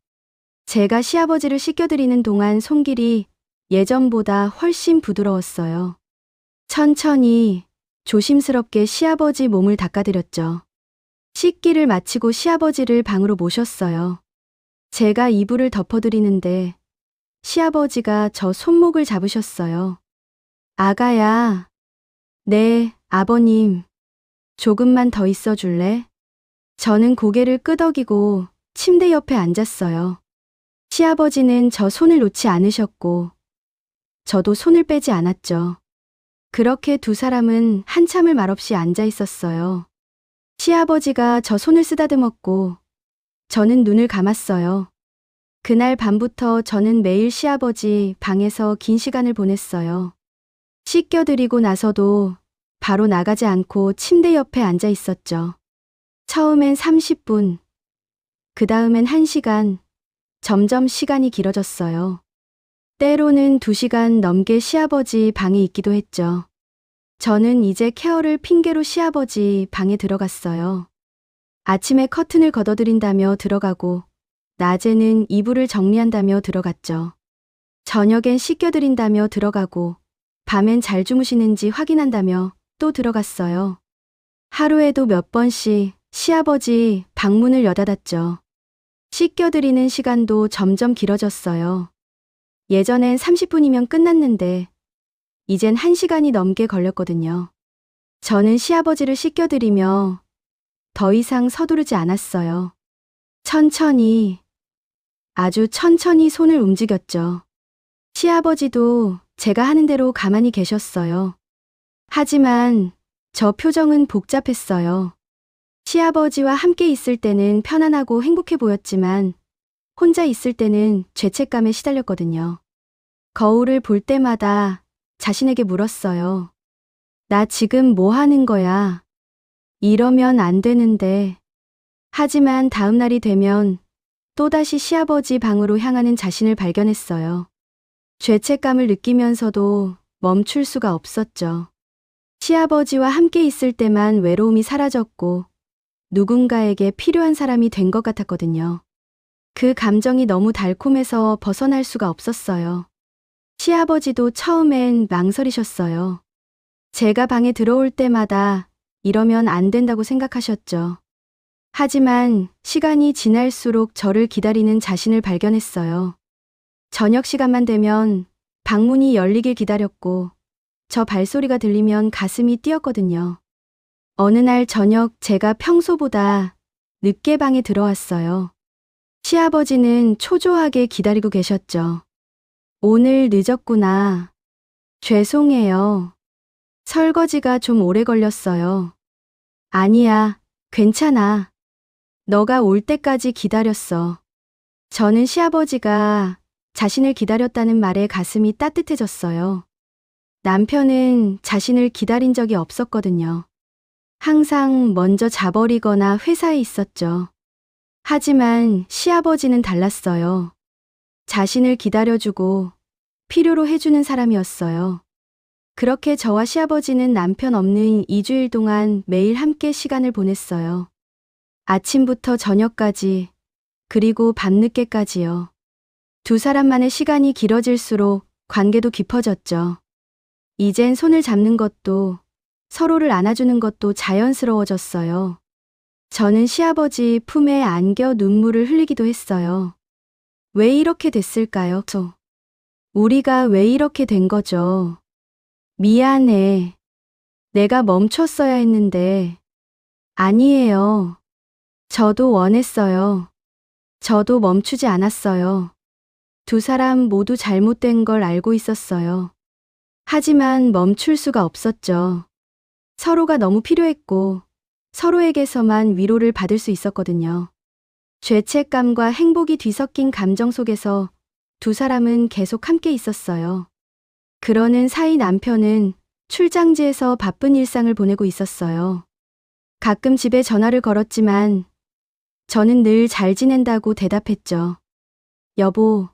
제가 시아버지를 씻겨드리는 동안 손길이 예전보다 훨씬 부드러웠어요. 천천히 조심스럽게 시아버지 몸을 닦아드렸죠. 씻기를 마치고 시아버지를 방으로 모셨어요. 제가 이불을 덮어드리는데 시아버지가 저 손목을 잡으셨어요. 아가야. 네, 아버님. 조금만 더 있어 줄래? 저는 고개를 끄덕이고 침대 옆에 앉았어요. 시아버지는 저 손을 놓지 않으셨고 저도 손을 빼지 않았죠. 그렇게 두 사람은 한참을 말없이 앉아 있었어요. 시아버지가 저 손을 쓰다듬었고 저는 눈을 감았어요. 그날 밤부터 저는 매일 시아버지 방에서 긴 시간을 보냈어요. 씻겨드리고 나서도 바로 나가지 않고 침대 옆에 앉아 있었죠. 처음엔 30분, 그 다음엔 1시간, 점점 시간이 길어졌어요. 때로는 2시간 넘게 시아버지 방에 있기도 했죠. 저는 이제 케어를 핑계로 시아버지 방에 들어갔어요. 아침에 커튼을 걷어드린다며 들어가고 낮에는 이불을 정리한다며 들어갔죠. 저녁엔 씻겨드린다며 들어가고 밤엔 잘 주무시는지 확인한다며 또 들어갔어요. 하루에도 몇 번씩 시아버지 방문을 여닫았죠. 씻겨드리는 시간도 점점 길어졌어요. 예전엔 30분이면 끝났는데 이젠 1시간이 넘게 걸렸거든요. 저는 시아버지를 씻겨드리며 더 이상 서두르지 않았어요. 천천히, 아주 천천히 손을 움직였죠. 시아버지도 제가 하는 대로 가만히 계셨어요. 하지만 저 표정은 복잡했어요. 시아버지와 함께 있을 때는 편안하고 행복해 보였지만 혼자 있을 때는 죄책감에 시달렸거든요. 거울을 볼 때마다 자신에게 물었어요. 나 지금 뭐 하는 거야? 이러면 안 되는데. 하지만 다음 날이 되면 또다시 시아버지 방으로 향하는 자신을 발견했어요. 죄책감을 느끼면서도 멈출 수가 없었죠. 시아버지와 함께 있을 때만 외로움이 사라졌고 누군가에게 필요한 사람이 된 것 같았거든요. 그 감정이 너무 달콤해서 벗어날 수가 없었어요. 시아버지도 처음엔 망설이셨어요. 제가 방에 들어올 때마다 이러면 안 된다고 생각하셨죠. 하지만 시간이 지날수록 저를 기다리는 자신을 발견했어요. 저녁 시간만 되면 방문이 열리길 기다렸고 저 발소리가 들리면 가슴이 뛰었거든요. 어느 날 저녁 제가 평소보다 늦게 방에 들어왔어요. 시아버지는 초조하게 기다리고 계셨죠. 오늘 늦었구나. 죄송해요. 설거지가 좀 오래 걸렸어요. 아니야, 괜찮아. 너가 올 때까지 기다렸어. 저는 시아버지가 자신을 기다렸다는 말에 가슴이 따뜻해졌어요. 남편은 자신을 기다린 적이 없었거든요. 항상 먼저 자버리거나 회사에 있었죠. 하지만 시아버지는 달랐어요. 자신을 기다려주고 필요로 해주는 사람이었어요. 그렇게 저와 시아버지는 남편 없는 2주일 동안 매일 함께 시간을 보냈어요. 아침부터 저녁까지, 그리고 밤늦게까지요. 두 사람만의 시간이 길어질수록 관계도 깊어졌죠. 이젠 손을 잡는 것도 서로를 안아주는 것도 자연스러워졌어요. 저는 시아버지 품에 안겨 눈물을 흘리기도 했어요. 왜 이렇게 됐을까요? 우리가 왜 이렇게 된 거죠? 미안해. 내가 멈췄어야 했는데. 아니에요. 저도 원했어요. 저도 멈추지 않았어요. 두 사람 모두 잘못된 걸 알고 있었어요. 하지만 멈출 수가 없었죠. 서로가 너무 필요했고 서로에게서만 위로를 받을 수 있었거든요. 죄책감과 행복이 뒤섞인 감정 속에서 두 사람은 계속 함께 있었어요. 그러는 사이 남편은 출장지에서 바쁜 일상을 보내고 있었어요. 가끔 집에 전화를 걸었지만 저는 늘 잘 지낸다고 대답했죠. 여보,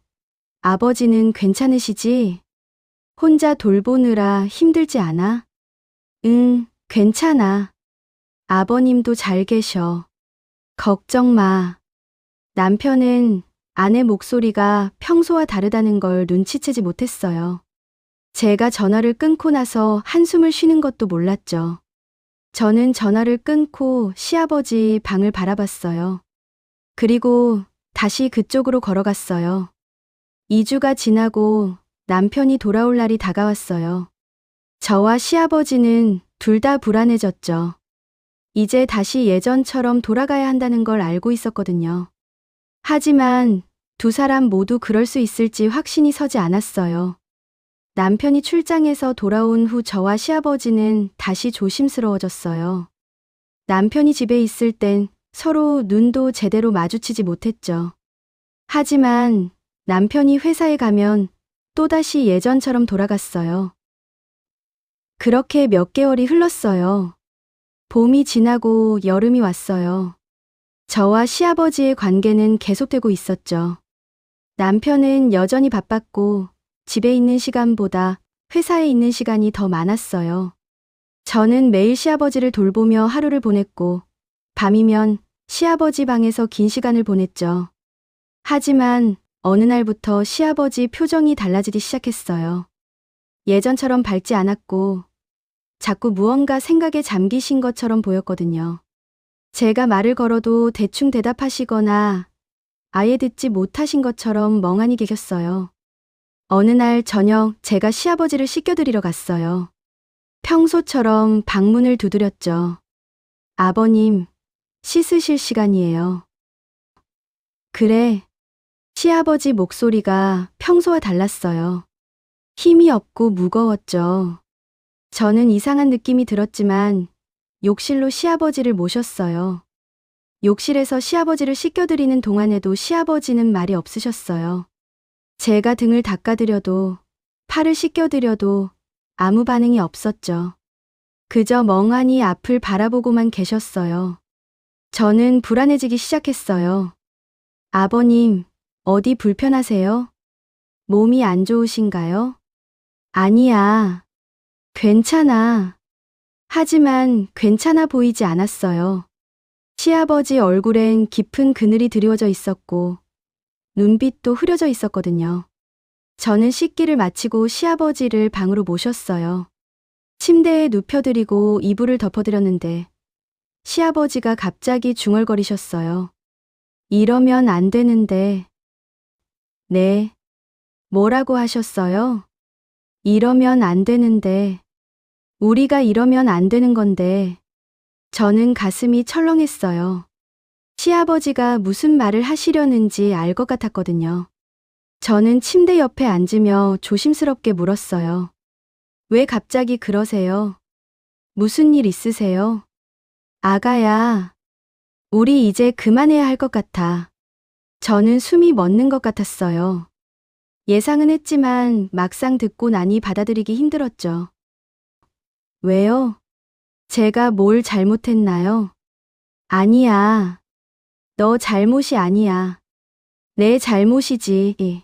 아버지는 괜찮으시지? 혼자 돌보느라 힘들지 않아? 응, 괜찮아. 아버님도 잘 계셔. 걱정 마. 남편은 아내 목소리가 평소와 다르다는 걸 눈치채지 못했어요. 제가 전화를 끊고 나서 한숨을 쉬는 것도 몰랐죠. 저는 전화를 끊고 시아버지 방을 바라봤어요. 그리고 다시 그쪽으로 걸어갔어요. 2주가 지나고 남편이 돌아올 날이 다가왔어요. 저와 시아버지는 둘 다 불안해졌죠. 이제 다시 예전처럼 돌아가야 한다는 걸 알고 있었거든요. 하지만 두 사람 모두 그럴 수 있을지 확신이 서지 않았어요. 남편이 출장에서 돌아온 후 저와 시아버지는 다시 조심스러워졌어요. 남편이 집에 있을 땐 서로 눈도 제대로 마주치지 못했죠. 하지만 남편이 회사에 가면 또다시 예전처럼 돌아갔어요. 그렇게 몇 개월이 흘렀어요. 봄이 지나고 여름이 왔어요. 저와 시아버지의 관계는 계속되고 있었죠. 남편은 여전히 바빴고 집에 있는 시간보다 회사에 있는 시간이 더 많았어요. 저는 매일 시아버지를 돌보며 하루를 보냈고 밤이면 시아버지 방에서 긴 시간을 보냈죠. 하지만 어느 날부터 시아버지 표정이 달라지기 시작했어요. 예전처럼 밝지 않았고 자꾸 무언가 생각에 잠기신 것처럼 보였거든요. 제가 말을 걸어도 대충 대답하시거나 아예 듣지 못하신 것처럼 멍하니 계셨어요. 어느 날 저녁 제가 시아버지를 씻겨드리러 갔어요. 평소처럼 방문을 두드렸죠. 아버님, 씻으실 시간이에요. 그래. 시아버지 목소리가 평소와 달랐어요. 힘이 없고 무거웠죠. 저는 이상한 느낌이 들었지만 욕실로 시아버지를 모셨어요. 욕실에서 시아버지를 씻겨드리는 동안에도 시아버지는 말이 없으셨어요. 제가 등을 닦아드려도 팔을 씻겨드려도 아무 반응이 없었죠. 그저 멍하니 앞을 바라보고만 계셨어요. 저는 불안해지기 시작했어요. 아버님, 어디 불편하세요? 몸이 안 좋으신가요? 아니야. 괜찮아. 하지만 괜찮아 보이지 않았어요. 시아버지 얼굴엔 깊은 그늘이 드리워져 있었고 눈빛도 흐려져 있었거든요. 저는 씻기를 마치고 시아버지를 방으로 모셨어요. 침대에 눕혀드리고 이불을 덮어드렸는데 시아버지가 갑자기 중얼거리셨어요. 이러면 안 되는데. 네. 뭐라고 하셨어요? 이러면 안 되는데. 우리가 이러면 안 되는 건데. 저는 가슴이 철렁했어요. 시아버지가 무슨 말을 하시려는지 알 것 같았거든요. 저는 침대 옆에 앉으며 조심스럽게 물었어요. 왜 갑자기 그러세요? 무슨 일 있으세요? 아가야, 우리 이제 그만해야 할 것 같아. 저는 숨이 멎는 것 같았어요. 예상은 했지만 막상 듣고 나니 받아들이기 힘들었죠. 왜요? 제가 뭘 잘못했나요? 아니야. 너 잘못이 아니야. 내 잘못이지.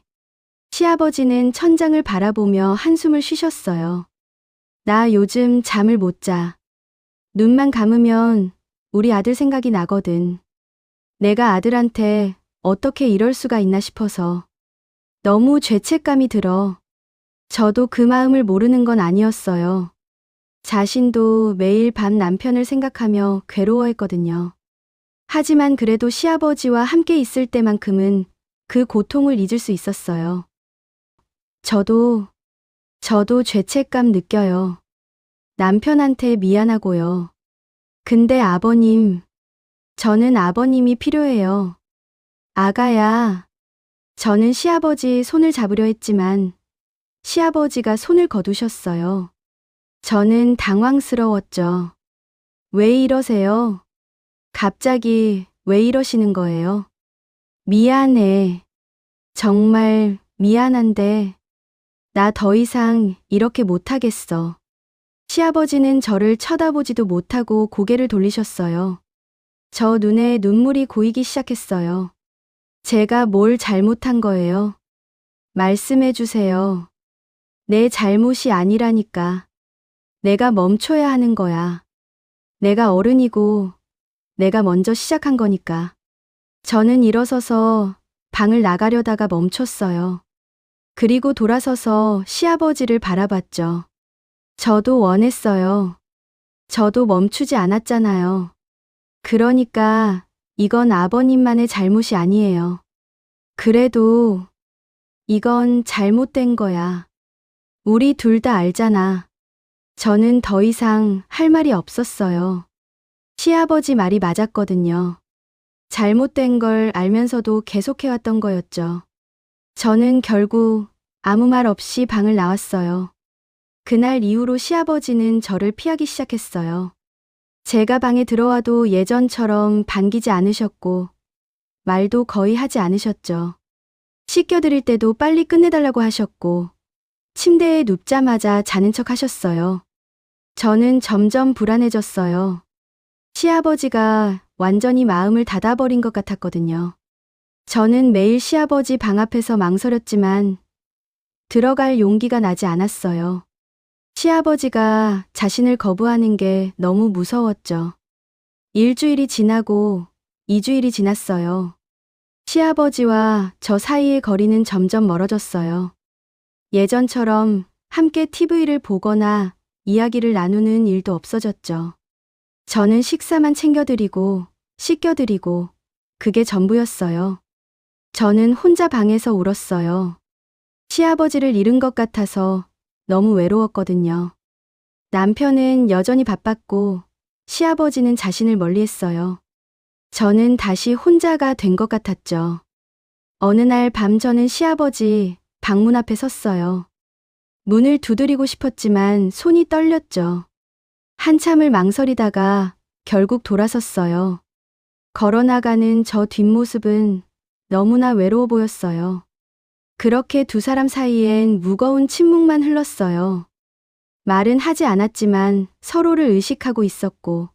시아버지는 천장을 바라보며 한숨을 쉬셨어요. 나 요즘 잠을 못 자. 눈만 감으면 우리 아들 생각이 나거든. 내가 아들한테 어떻게 이럴 수가 있나 싶어서 너무 죄책감이 들어. 저도 그 마음을 모르는 건 아니었어요. 자신도 매일 밤 남편을 생각하며 괴로워했거든요. 하지만 그래도 시아버지와 함께 있을 때만큼은 그 고통을 잊을 수 있었어요. 저도 죄책감 느껴요. 남편한테 미안하고요. 근데 아버님, 저는 아버님이 필요해요. 아가야, 저는 시아버지 손을 잡으려 했지만 시아버지가 손을 거두셨어요. 저는 당황스러웠죠. 왜 이러세요? 갑자기 왜 이러시는 거예요? 미안해. 정말 미안한데 나 더 이상 이렇게 못하겠어. 시아버지는 저를 쳐다보지도 못하고 고개를 돌리셨어요. 저 눈에 눈물이 고이기 시작했어요. 제가 뭘 잘못한 거예요? 말씀해 주세요. 내 잘못이 아니라니까. 내가 멈춰야 하는 거야. 내가 어른이고 내가 먼저 시작한 거니까. 저는 일어서서 방을 나가려다가 멈췄어요. 그리고 돌아서서 시아버지를 바라봤죠. 저도 원했어요. 저도 멈추지 않았잖아요. 그러니까 이건 아버님만의 잘못이 아니에요. 그래도 이건 잘못된 거야. 우리 둘 다 알잖아. 저는 더 이상 할 말이 없었어요. 시아버지 말이 맞았거든요. 잘못된 걸 알면서도 계속해왔던 거였죠. 저는 결국 아무 말 없이 방을 나왔어요. 그날 이후로 시아버지는 저를 피하기 시작했어요. 제가 방에 들어와도 예전처럼 반기지 않으셨고 말도 거의 하지 않으셨죠. 씻겨드릴 때도 빨리 끝내달라고 하셨고 침대에 눕자마자 자는 척 하셨어요. 저는 점점 불안해졌어요. 시아버지가 완전히 마음을 닫아버린 것 같았거든요. 저는 매일 시아버지 방 앞에서 망설였지만 들어갈 용기가 나지 않았어요. 시아버지가 자신을 거부하는 게 너무 무서웠죠. 일주일이 지나고 2주일이 지났어요. 시아버지와 저 사이의 거리는 점점 멀어졌어요. 예전처럼 함께 TV를 보거나 이야기를 나누는 일도 없어졌죠. 저는 식사만 챙겨드리고 씻겨드리고 그게 전부였어요. 저는 혼자 방에서 울었어요. 시아버지를 잃은 것 같아서 너무 외로웠거든요. 남편은 여전히 바빴고 시아버지는 자신을 멀리했어요. 저는 다시 혼자가 된 것 같았죠. 어느 날 밤 저는 시아버지 방문 앞에 섰어요. 문을 두드리고 싶었지만 손이 떨렸죠. 한참을 망설이다가 결국 돌아섰어요. 걸어나가는 저 뒷모습은 너무나 외로워 보였어요. 그렇게 두 사람 사이엔 무거운 침묵만 흘렀어요. 말은 하지 않았지만 서로를 의식하고 있었고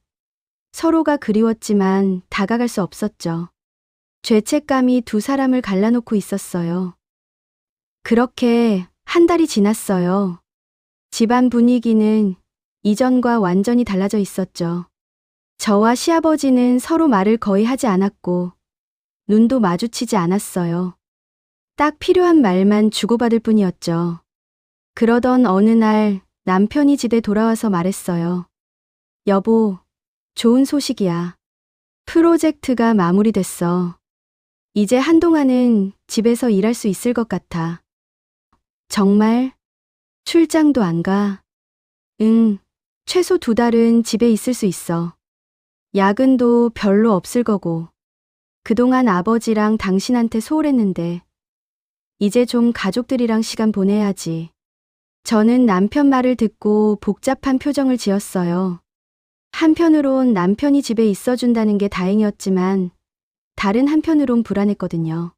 서로가 그리웠지만 다가갈 수 없었죠. 죄책감이 두 사람을 갈라놓고 있었어요. 그렇게 한 달이 지났어요. 집안 분위기는 이전과 완전히 달라져 있었죠. 저와 시아버지는 서로 말을 거의 하지 않았고 눈도 마주치지 않았어요. 딱 필요한 말만 주고받을 뿐이었죠. 그러던 어느 날 남편이 집에 돌아와서 말했어요. 여보, 좋은 소식이야. 프로젝트가 마무리됐어. 이제 한동안은 집에서 일할 수 있을 것 같아. 정말? 출장도 안 가? 응, 최소 2달은 집에 있을 수 있어. 야근도 별로 없을 거고. 그동안 아버지랑 당신한테 소홀했는데 이제 좀 가족들이랑 시간 보내야지. 저는 남편 말을 듣고 복잡한 표정을 지었어요. 한편으론 남편이 집에 있어준다는 게 다행이었지만 다른 한편으론 불안했거든요.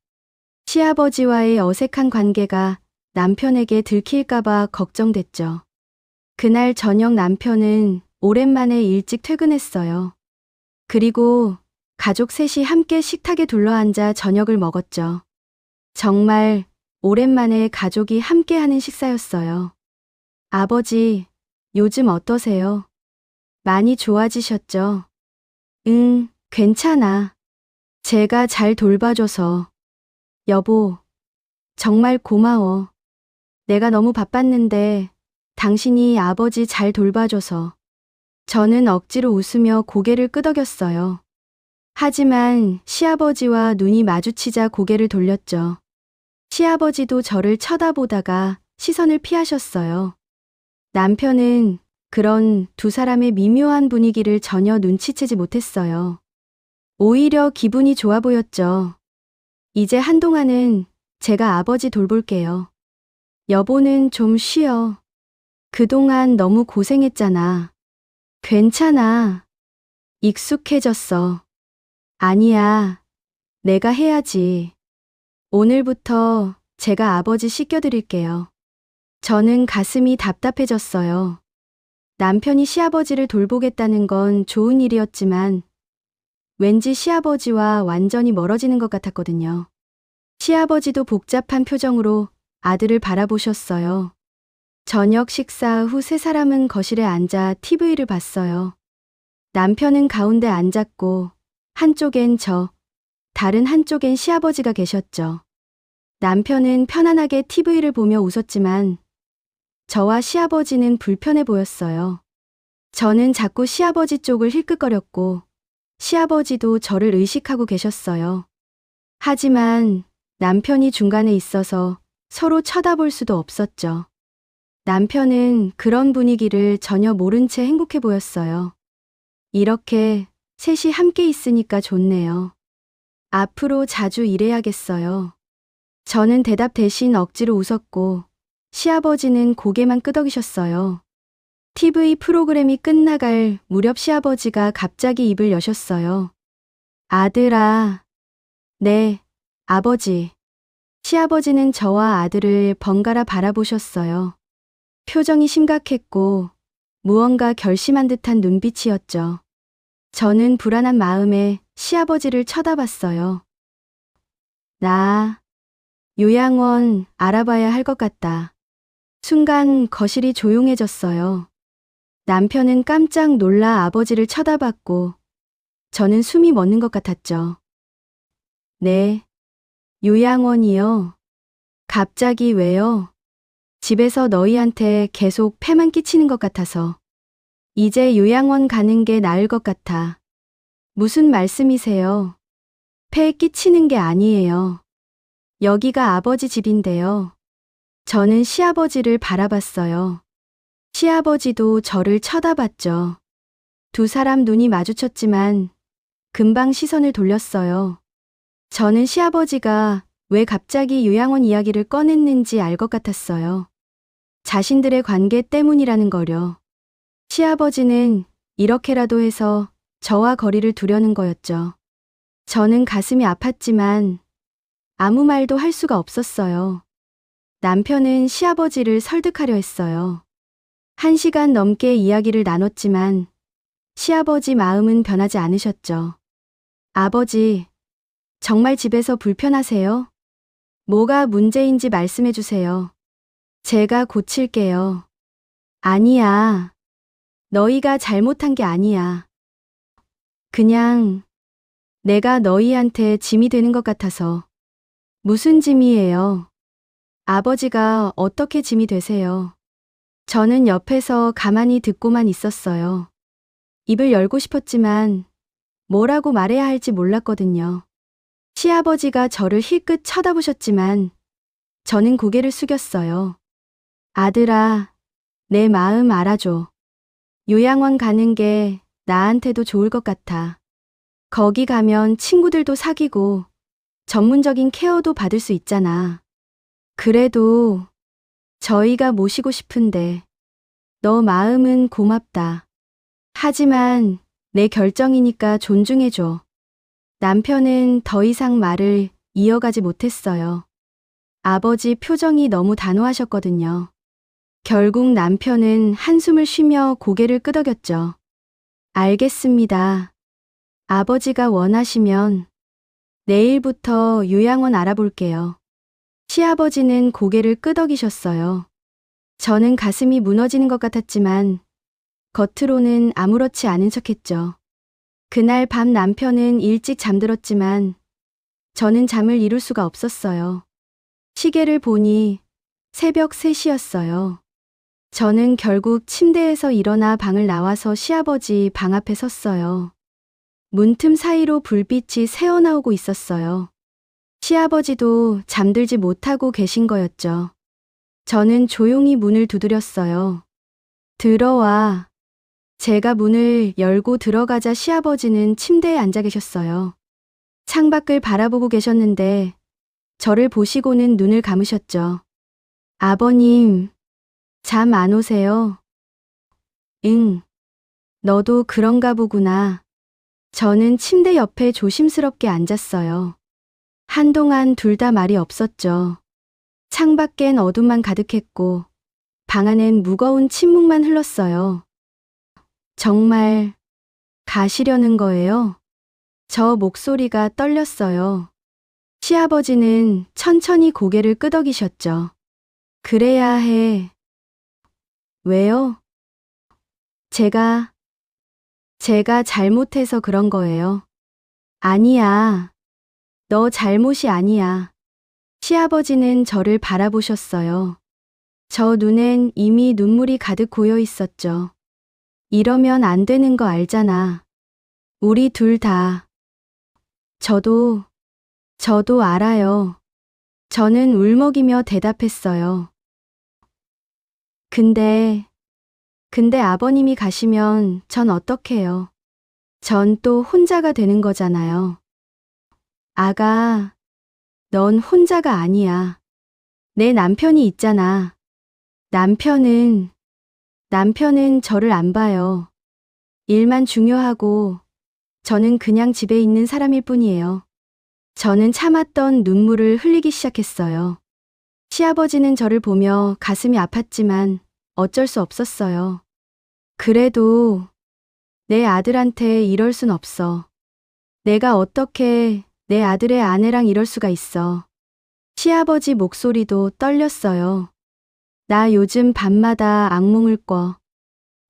시아버지와의 어색한 관계가 남편에게 들킬까봐 걱정됐죠. 그날 저녁 남편은 오랜만에 일찍 퇴근했어요. 그리고 가족 셋이 함께 식탁에 둘러앉아 저녁을 먹었죠. 정말 오랜만에 가족이 함께하는 식사였어요. 아버지, 요즘 어떠세요? 많이 좋아지셨죠? 응, 괜찮아. 제가 잘 돌봐줘서. 여보, 정말 고마워. 내가 너무 바빴는데 당신이 아버지 잘 돌봐줘서. 저는 억지로 웃으며 고개를 끄덕였어요. 하지만 시아버지와 눈이 마주치자 고개를 돌렸죠. 시아버지도 저를 쳐다보다가 시선을 피하셨어요. 남편은 그런 두 사람의 미묘한 분위기를 전혀 눈치채지 못했어요. 오히려 기분이 좋아 보였죠. 이제 한동안은 제가 아버지 돌볼게요. 여보는 좀 쉬어. 그동안 너무 고생했잖아. 괜찮아. 익숙해졌어. 아니야. 내가 해야지. 오늘부터 제가 아버지 씻겨드릴게요. 저는 가슴이 답답해졌어요. 남편이 시아버지를 돌보겠다는 건 좋은 일이었지만 왠지 시아버지와 완전히 멀어지는 것 같았거든요. 시아버지도 복잡한 표정으로 아들을 바라보셨어요. 저녁 식사 후 세 사람은 거실에 앉아 TV를 봤어요. 남편은 가운데 앉았고 한쪽엔 저, 다른 한쪽엔 시아버지가 계셨죠. 남편은 편안하게 TV를 보며 웃었지만 저와 시아버지는 불편해 보였어요. 저는 자꾸 시아버지 쪽을 힐끗거렸고 시아버지도 저를 의식하고 계셨어요. 하지만 남편이 중간에 있어서 서로 쳐다볼 수도 없었죠. 남편은 그런 분위기를 전혀 모른 채 행복해 보였어요. 이렇게 셋이 함께 있으니까 좋네요. 앞으로 자주 일해야겠어요. 저는 대답 대신 억지로 웃었고 시아버지는 고개만 끄덕이셨어요. TV 프로그램이 끝나갈 무렵 시아버지가 갑자기 입을 여셨어요. 아들아. 네, 아버지. 시아버지는 저와 아들을 번갈아 바라보셨어요. 표정이 심각했고 무언가 결심한 듯한 눈빛이었죠. 저는 불안한 마음에 시아버지를 쳐다봤어요. 나 요양원 알아봐야 할 것 같다. 순간 거실이 조용해졌어요. 남편은 깜짝 놀라 아버지를 쳐다봤고 저는 숨이 멎는 것 같았죠. 네, 요양원이요. 갑자기 왜요? 집에서 너희한테 계속 폐만 끼치는 것 같아서. 이제 요양원 가는 게 나을 것 같아. 무슨 말씀이세요? 폐 끼치는 게 아니에요. 여기가 아버지 집인데요. 저는 시아버지를 바라봤어요. 시아버지도 저를 쳐다봤죠. 두 사람 눈이 마주쳤지만 금방 시선을 돌렸어요. 저는 시아버지가 왜 갑자기 요양원 이야기를 꺼냈는지 알 것 같았어요. 자신들의 관계 때문이라는 거려. 시아버지는 이렇게라도 해서 저와 거리를 두려는 거였죠. 저는 가슴이 아팠지만 아무 말도 할 수가 없었어요. 남편은 시아버지를 설득하려 했어요. 1시간 넘게 이야기를 나눴지만 시아버지 마음은 변하지 않으셨죠. 아버지, 정말 집에서 불편하세요? 뭐가 문제인지 말씀해 주세요. 제가 고칠게요. 아니야. 너희가 잘못한 게 아니야. 그냥 내가 너희한테 짐이 되는 것 같아서. 무슨 짐이에요? 아버지가 어떻게 짐이 되세요? 저는 옆에서 가만히 듣고만 있었어요. 입을 열고 싶었지만 뭐라고 말해야 할지 몰랐거든요. 시아버지가 저를 힐끗 쳐다보셨지만 저는 고개를 숙였어요. 아들아, 내 마음 알아줘. 요양원 가는 게 나한테도 좋을 것 같아. 거기 가면 친구들도 사귀고 전문적인 케어도 받을 수 있잖아. 그래도 저희가 모시고 싶은데 너 마음은 고맙다. 하지만 내 결정이니까 존중해줘. 남편은 더 이상 말을 이어가지 못했어요. 아버지 표정이 너무 단호하셨거든요. 결국 남편은 한숨을 쉬며 고개를 끄덕였죠. 알겠습니다. 아버지가 원하시면 내일부터 요양원 알아볼게요. 시아버지는 고개를 끄덕이셨어요. 저는 가슴이 무너지는 것 같았지만 겉으로는 아무렇지 않은 척했죠. 그날 밤 남편은 일찍 잠들었지만 저는 잠을 이룰 수가 없었어요. 시계를 보니 새벽 3시였어요. 저는 결국 침대에서 일어나 방을 나와서 시아버지 방 앞에 섰어요. 문틈 사이로 불빛이 새어나오고 있었어요. 시아버지도 잠들지 못하고 계신 거였죠. 저는 조용히 문을 두드렸어요. 들어와. 제가 문을 열고 들어가자 시아버지는 침대에 앉아 계셨어요. 창밖을 바라보고 계셨는데 저를 보시고는 눈을 감으셨죠. 아버님, 잠 안 오세요? 응. 너도 그런가 보구나. 저는 침대 옆에 조심스럽게 앉았어요. 한동안 둘 다 말이 없었죠. 창밖엔 어둠만 가득했고 방 안엔 무거운 침묵만 흘렀어요. 정말 가시려는 거예요? 저 목소리가 떨렸어요. 시아버지는 천천히 고개를 끄덕이셨죠. 그래야 해. 왜요? 제가 잘못해서 그런 거예요. 아니야. 너 잘못이 아니야. 시아버지는 저를 바라보셨어요. 저 눈엔 이미 눈물이 가득 고여 있었죠. 이러면 안 되는 거 알잖아. 우리 둘 다. 저도 알아요. 저는 울먹이며 대답했어요. 근데 아버님이 가시면 전 어떡해요? 전 또 혼자가 되는 거잖아요. 아가, 넌 혼자가 아니야. 내 남편이 있잖아. 남편은 저를 안 봐요. 일만 중요하고 저는 그냥 집에 있는 사람일 뿐이에요. 저는 참았던 눈물을 흘리기 시작했어요. 시아버지는 저를 보며 가슴이 아팠지만 어쩔 수 없었어요. 그래도 내 아들한테 이럴 순 없어. 내가 어떻게 내 아들의 아내랑 이럴 수가 있어. 시아버지 목소리도 떨렸어요. 나 요즘 밤마다 악몽을 꿔.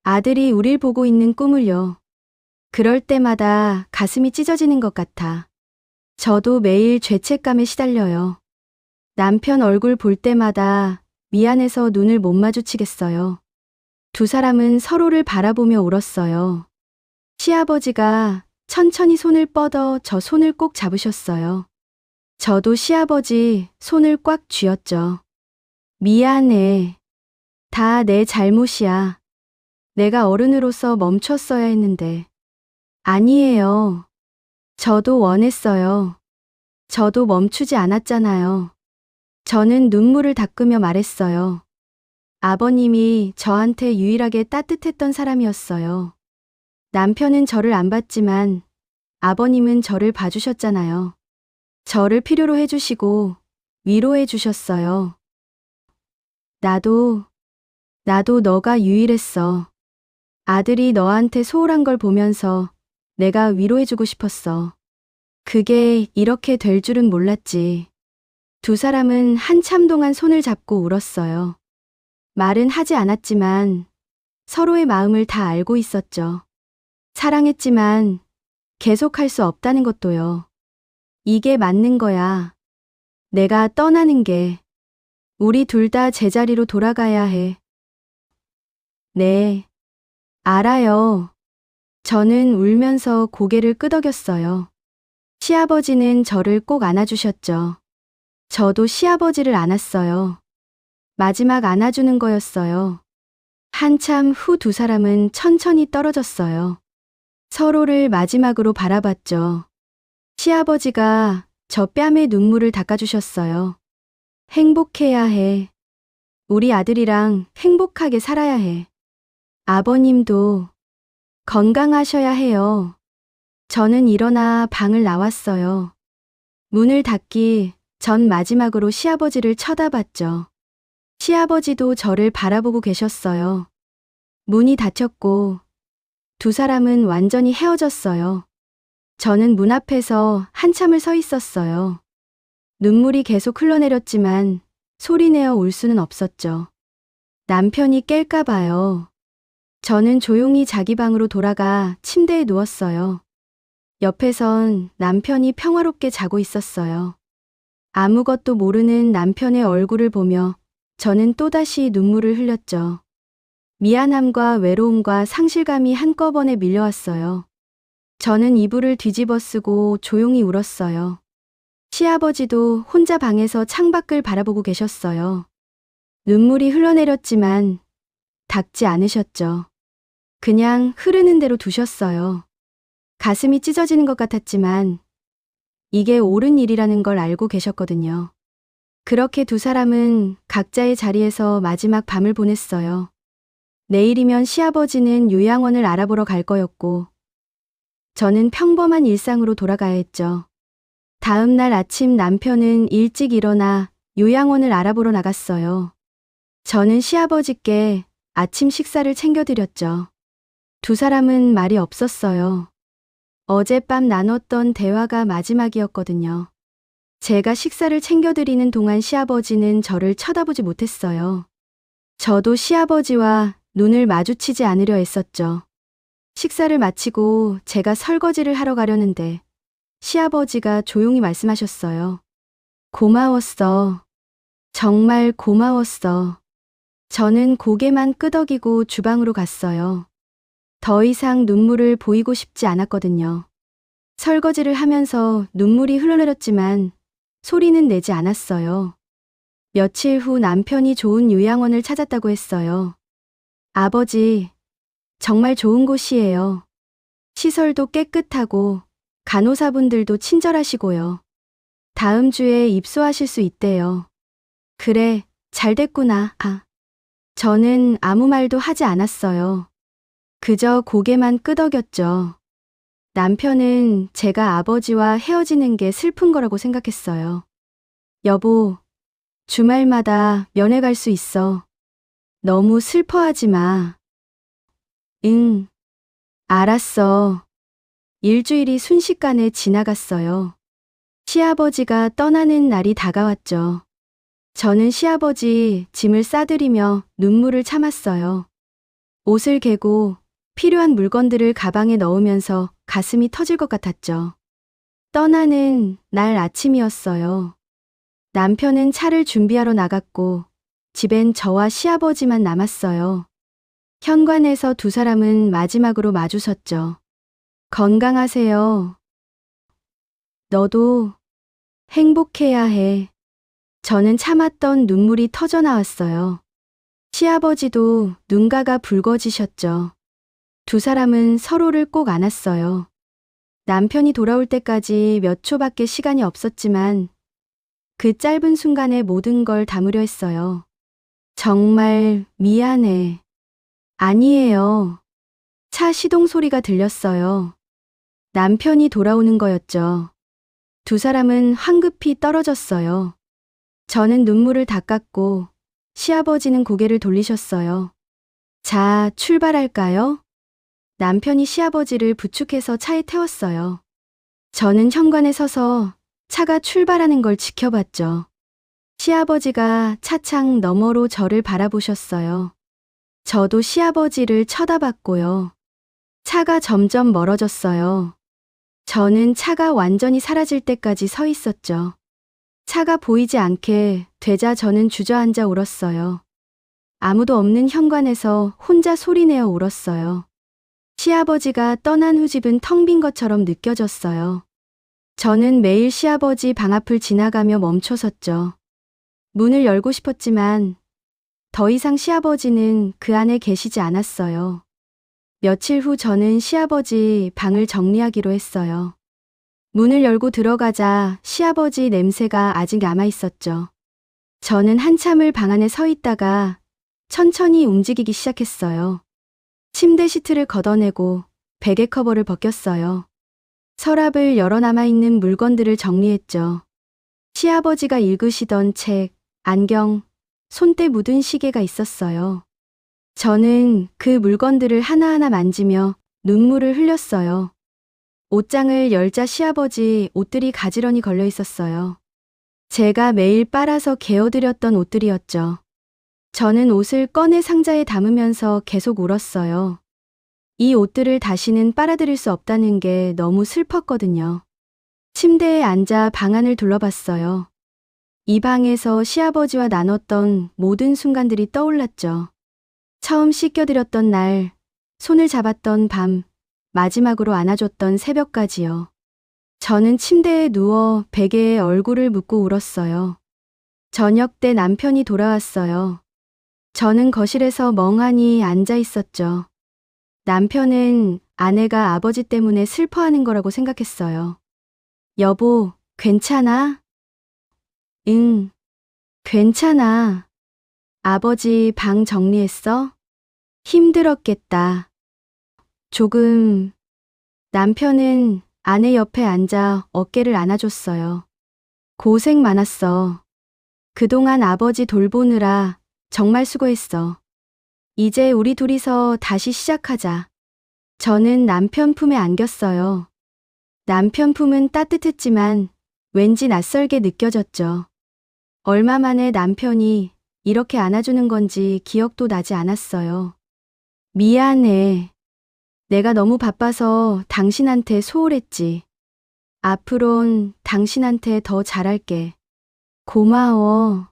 아들이 우릴 보고 있는 꿈을요. 그럴 때마다 가슴이 찢어지는 것 같아. 저도 매일 죄책감에 시달려요. 남편 얼굴 볼 때마다 미안해서 눈을 못 마주치겠어요. 두 사람은 서로를 바라보며 울었어요. 시아버지가 천천히 손을 뻗어 저 손을 꼭 잡으셨어요. 저도 시아버지 손을 꽉 쥐었죠. 미안해. 다 내 잘못이야. 내가 어른으로서 멈췄어야 했는데. 아니에요. 저도 원했어요. 저도 멈추지 않았잖아요. 저는 눈물을 닦으며 말했어요. 아버님이 저한테 유일하게 따뜻했던 사람이었어요. 남편은 저를 안 봤지만 아버님은 저를 봐주셨잖아요. 저를 필요로 해주시고 위로해 주셨어요. 나도 너가 유일했어. 아들이 너한테 소홀한 걸 보면서 내가 위로해주고 싶었어. 그게 이렇게 될 줄은 몰랐지. 두 사람은 한참 동안 손을 잡고 울었어요. 말은 하지 않았지만 서로의 마음을 다 알고 있었죠. 사랑했지만 계속할 수 없다는 것도요. 이게 맞는 거야. 내가 떠나는 게. 우리 둘 다 제자리로 돌아가야 해. 네, 알아요. 저는 울면서 고개를 끄덕였어요. 시아버지는 저를 꼭 안아주셨죠. 저도 시아버지를 안았어요. 마지막 안아주는 거였어요. 한참 후 두 사람은 천천히 떨어졌어요. 서로를 마지막으로 바라봤죠. 시아버지가 저 뺨에 눈물을 닦아주셨어요. 행복해야 해. 우리 아들이랑 행복하게 살아야 해. 아버님도 건강하셔야 해요. 저는 일어나 방을 나왔어요. 문을 닫기 전 마지막으로 시아버지를 쳐다봤죠. 시아버지도 저를 바라보고 계셨어요. 문이 닫혔고 두 사람은 완전히 헤어졌어요. 저는 문 앞에서 한참을 서 있었어요. 눈물이 계속 흘러내렸지만 소리내어 울 수는 없었죠. 남편이 깰까 봐요. 저는 조용히 자기 방으로 돌아가 침대에 누웠어요. 옆에선 남편이 평화롭게 자고 있었어요. 아무것도 모르는 남편의 얼굴을 보며 저는 또다시 눈물을 흘렸죠. 미안함과 외로움과 상실감이 한꺼번에 밀려왔어요. 저는 이불을 뒤집어 쓰고 조용히 울었어요. 시아버지도 혼자 방에서 창밖을 바라보고 계셨어요. 눈물이 흘러내렸지만 닦지 않으셨죠. 그냥 흐르는 대로 두셨어요. 가슴이 찢어지는 것 같았지만 이게 옳은 일이라는 걸 알고 계셨거든요. 그렇게 두 사람은 각자의 자리에서 마지막 밤을 보냈어요. 내일이면 시아버지는 요양원을 알아보러 갈 거였고 저는 평범한 일상으로 돌아가야 했죠. 다음 날 아침 남편은 일찍 일어나 요양원을 알아보러 나갔어요. 저는 시아버지께 아침 식사를 챙겨드렸죠. 두 사람은 말이 없었어요. 어젯밤 나눴던 대화가 마지막이었거든요. 제가 식사를 챙겨드리는 동안 시아버지는 저를 쳐다보지 못했어요. 저도 시아버지와 눈을 마주치지 않으려 했었죠. 식사를 마치고 제가 설거지를 하러 가려는데 시아버지가 조용히 말씀하셨어요. 고마웠어. 정말 고마웠어. 저는 고개만 끄덕이고 주방으로 갔어요. 더 이상 눈물을 보이고 싶지 않았거든요. 설거지를 하면서 눈물이 흘러내렸지만 소리는 내지 않았어요. 며칠 후 남편이 좋은 요양원을 찾았다고 했어요. 아버지, 정말 좋은 곳이에요. 시설도 깨끗하고 간호사분들도 친절하시고요. 다음 주에 입소하실 수 있대요. 그래, 잘 됐구나. 저는 아무 말도 하지 않았어요. 그저 고개만 끄덕였죠. 남편은 제가 아버지와 헤어지는 게 슬픈 거라고 생각했어요. 여보, 주말마다 면회 갈 수 있어. 너무 슬퍼하지 마. 응, 알았어. 일주일이 순식간에 지나갔어요. 시아버지가 떠나는 날이 다가왔죠. 저는 시아버지 짐을 싸들이며 눈물을 참았어요. 옷을 개고 필요한 물건들을 가방에 넣으면서 가슴이 터질 것 같았죠. 떠나는 날 아침이었어요. 남편은 차를 준비하러 나갔고 집엔 저와 시아버지만 남았어요. 현관에서 두 사람은 마지막으로 마주섰죠. 건강하세요. 너도 행복해야 해. 저는 참았던 눈물이 터져 나왔어요. 시아버지도 눈가가 붉어지셨죠. 두 사람은 서로를 꼭 안았어요. 남편이 돌아올 때까지 몇 초밖에 시간이 없었지만 그 짧은 순간에 모든 걸 담으려 했어요. 정말 미안해. 아니에요. 차 시동 소리가 들렸어요. 남편이 돌아오는 거였죠. 두 사람은 황급히 떨어졌어요. 저는 눈물을 닦았고 시아버지는 고개를 돌리셨어요. 자, 출발할까요? 남편이 시아버지를 부축해서 차에 태웠어요. 저는 현관에 서서 차가 출발하는 걸 지켜봤죠. 시아버지가 차창 너머로 저를 바라보셨어요. 저도 시아버지를 쳐다봤고요. 차가 점점 멀어졌어요. 저는 차가 완전히 사라질 때까지 서 있었죠. 차가 보이지 않게 되자 저는 주저앉아 울었어요. 아무도 없는 현관에서 혼자 소리내어 울었어요. 시아버지가 떠난 후 집은 텅 빈 것처럼 느껴졌어요. 저는 매일 시아버지 방 앞을 지나가며 멈춰섰죠. 문을 열고 싶었지만 더 이상 시아버지는 그 안에 계시지 않았어요. 며칠 후 저는 시아버지 방을 정리하기로 했어요. 문을 열고 들어가자 시아버지 냄새가 아직 남아 있었죠. 저는 한참을 방 안에 서 있다가 천천히 움직이기 시작했어요. 침대 시트를 걷어내고 베개 커버를 벗겼어요. 서랍을 열어 남아있는 물건들을 정리했죠. 시아버지가 읽으시던 책, 안경, 손때 묻은 시계가 있었어요. 저는 그 물건들을 하나하나 만지며 눈물을 흘렸어요. 옷장을 열자 시아버지 옷들이 가지런히 걸려 있었어요. 제가 매일 빨아서 개어드렸던 옷들이었죠. 저는 옷을 꺼내 상자에 담으면서 계속 울었어요. 이 옷들을 다시는 빨아들일 수 없다는 게 너무 슬펐거든요. 침대에 앉아 방안을 둘러봤어요. 이 방에서 시아버지와 나눴던 모든 순간들이 떠올랐죠. 처음 씻겨드렸던 날, 손을 잡았던 밤, 마지막으로 안아줬던 새벽까지요. 저는 침대에 누워 베개에 얼굴을 묻고 울었어요. 저녁 때 남편이 돌아왔어요. 저는 거실에서 멍하니 앉아 있었죠. 남편은 아내가 아버지 때문에 슬퍼하는 거라고 생각했어요. 여보, 괜찮아? 응, 괜찮아. 아버지 방 정리했어? 힘들었겠다. 조금. 남편은 아내 옆에 앉아 어깨를 안아줬어요. 고생 많았어. 그동안 아버지 돌보느라 정말 수고했어. 이제 우리 둘이서 다시 시작하자. 저는 남편 품에 안겼어요. 남편 품은 따뜻했지만 왠지 낯설게 느껴졌죠. 얼마 만에 남편이 이렇게 안아주는 건지 기억도 나지 않았어요. 미안해. 내가 너무 바빠서 당신한테 소홀했지. 앞으론 당신한테 더 잘할게. 고마워.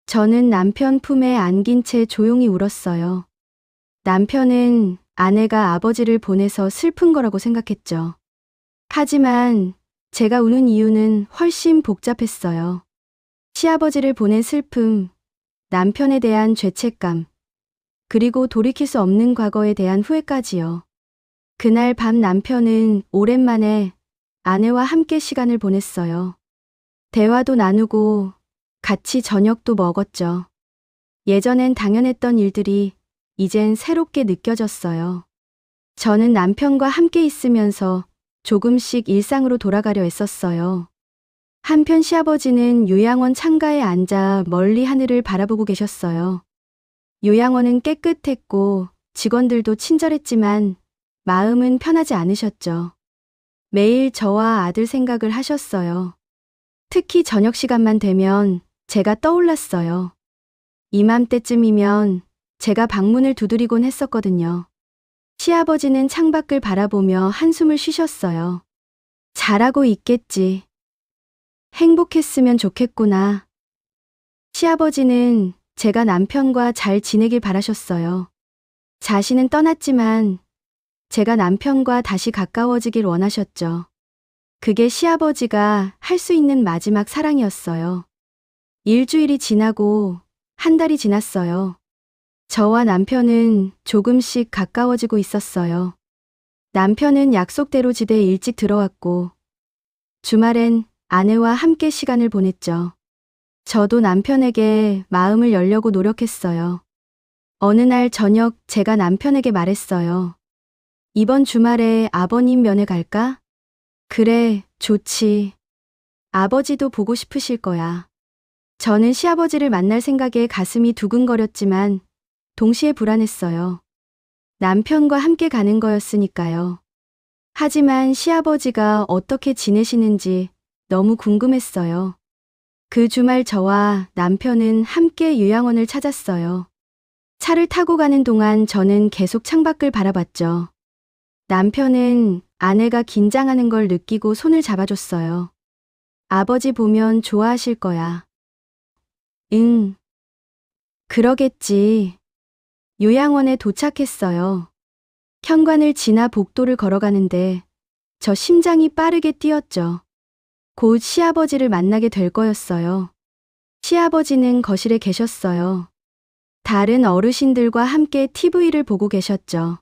저는 남편 품에 안긴 채 조용히 울었어요. 남편은 아내가 아버지를 보내서 슬픈 거라고 생각했죠. 하지만 제가 우는 이유는 훨씬 복잡했어요. 시아버지를 보낸 슬픔, 남편에 대한 죄책감, 그리고 돌이킬 수 없는 과거에 대한 후회까지요. 그날 밤 남편은 오랜만에 아내와 함께 시간을 보냈어요. 대화도 나누고 같이 저녁도 먹었죠. 예전엔 당연했던 일들이 이젠 새롭게 느껴졌어요. 저는 남편과 함께 있으면서 조금씩 일상으로 돌아가려 애썼어요. 한편 시아버지는 요양원 창가에 앉아 멀리 하늘을 바라보고 계셨어요. 요양원은 깨끗했고 직원들도 친절했지만 마음은 편하지 않으셨죠. 매일 저와 아들 생각을 하셨어요. 특히 저녁 시간만 되면 제가 떠올랐어요. 이맘때쯤이면 제가 방문을 두드리곤 했었거든요. 시아버지는 창밖을 바라보며 한숨을 쉬셨어요. 잘하고 있겠지. 행복했으면 좋겠구나. 시아버지는 제가 남편과 잘 지내길 바라셨어요. 자신은 떠났지만 제가 남편과 다시 가까워지길 원하셨죠. 그게 시아버지가 할 수 있는 마지막 사랑이었어요. 일주일이 지나고 한 달이 지났어요. 저와 남편은 조금씩 가까워지고 있었어요. 남편은 약속대로 집에 일찍 들어왔고 주말엔 아내와 함께 시간을 보냈죠. 저도 남편에게 마음을 열려고 노력했어요. 어느 날 저녁 제가 남편에게 말했어요. 이번 주말에 아버님 면회 갈까? 그래, 좋지. 아버지도 보고 싶으실 거야. 저는 시아버지를 만날 생각에 가슴이 두근거렸지만 동시에 불안했어요. 남편과 함께 가는 거였으니까요. 하지만 시아버지가 어떻게 지내시는지 너무 궁금했어요. 그 주말 저와 남편은 함께 요양원을 찾았어요. 차를 타고 가는 동안 저는 계속 창밖을 바라봤죠. 남편은 아내가 긴장하는 걸 느끼고 손을 잡아줬어요. 아버지 보면 좋아하실 거야. 응. 그러겠지. 요양원에 도착했어요. 현관을 지나 복도를 걸어가는데 저 심장이 빠르게 뛰었죠. 곧 시아버지를 만나게 될 거였어요. 시아버지는 거실에 계셨어요. 다른 어르신들과 함께 TV를 보고 계셨죠.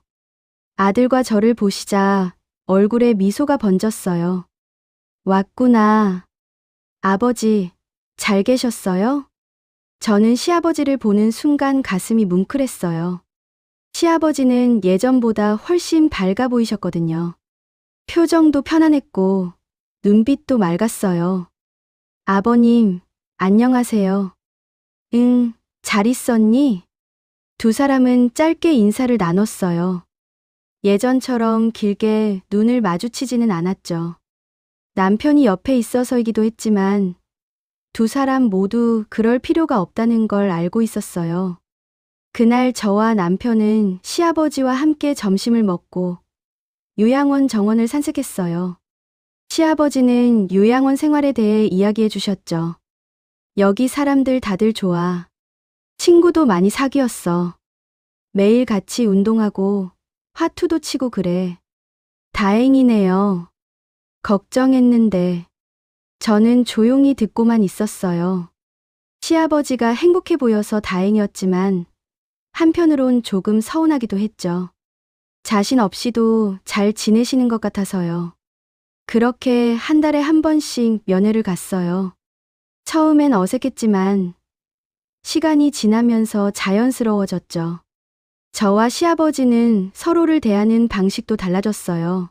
아들과 저를 보시자 얼굴에 미소가 번졌어요. 왔구나. 아버지, 잘 계셨어요? 저는 시아버지를 보는 순간 가슴이 뭉클했어요. 시아버지는 예전보다 훨씬 밝아 보이셨거든요. 표정도 편안했고 눈빛도 맑았어요. 아버님, 안녕하세요. 응, 잘 있었니? 두 사람은 짧게 인사를 나눴어요. 예전처럼 길게 눈을 마주치지는 않았죠. 남편이 옆에 있어서이기도 했지만 두 사람 모두 그럴 필요가 없다는 걸 알고 있었어요. 그날 저와 남편은 시아버지와 함께 점심을 먹고 요양원 정원을 산책했어요. 시아버지는 요양원 생활에 대해 이야기해 주셨죠. 여기 사람들 다들 좋아. 친구도 많이 사귀었어. 매일 같이 운동하고 화투도 치고 그래. 다행이네요. 걱정했는데. 저는 조용히 듣고만 있었어요. 시아버지가 행복해 보여서 다행이었지만 한편으론 조금 서운하기도 했죠. 자신 없이도 잘 지내시는 것 같아서요. 그렇게 한 달에 한 번씩 면회를 갔어요. 처음엔 어색했지만 시간이 지나면서 자연스러워졌죠. 저와 시아버지는 서로를 대하는 방식도 달라졌어요.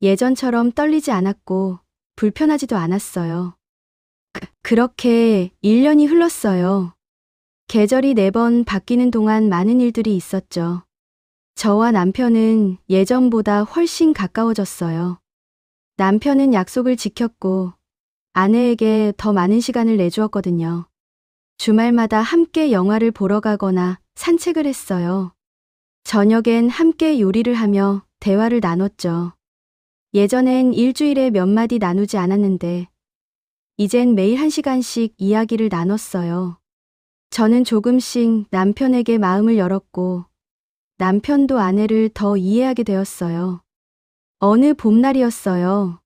예전처럼 떨리지 않았고 불편하지도 않았어요. 그렇게 1년이 흘렀어요. 계절이 4번 바뀌는 동안 많은 일들이 있었죠. 저와 남편은 예전보다 훨씬 가까워졌어요. 남편은 약속을 지켰고 아내에게 더 많은 시간을 내주었거든요. 주말마다 함께 영화를 보러 가거나 산책을 했어요. 저녁엔 함께 요리를 하며 대화를 나눴죠. 예전엔 일주일에 몇 마디 나누지 않았는데 이젠 매일 1시간씩 이야기를 나눴어요. 저는 조금씩 남편에게 마음을 열었고 남편도 아내를 더 이해하게 되었어요. 어느 봄날이었어요.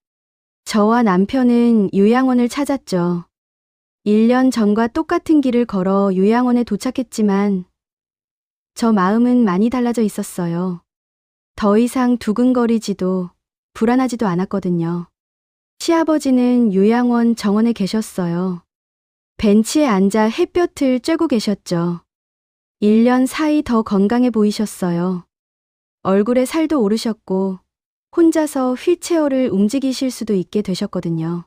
저와 남편은 요양원을 찾았죠. 1년 전과 똑같은 길을 걸어 요양원에 도착했지만 저 마음은 많이 달라져 있었어요. 더 이상 두근거리지도 불안하지도 않았거든요. 시아버지는 요양원 정원에 계셨어요. 벤치에 앉아 햇볕을 쬐고 계셨죠. 1년 사이 더 건강해 보이셨어요. 얼굴에 살도 오르셨고 혼자서 휠체어를 움직이실 수도 있게 되셨거든요.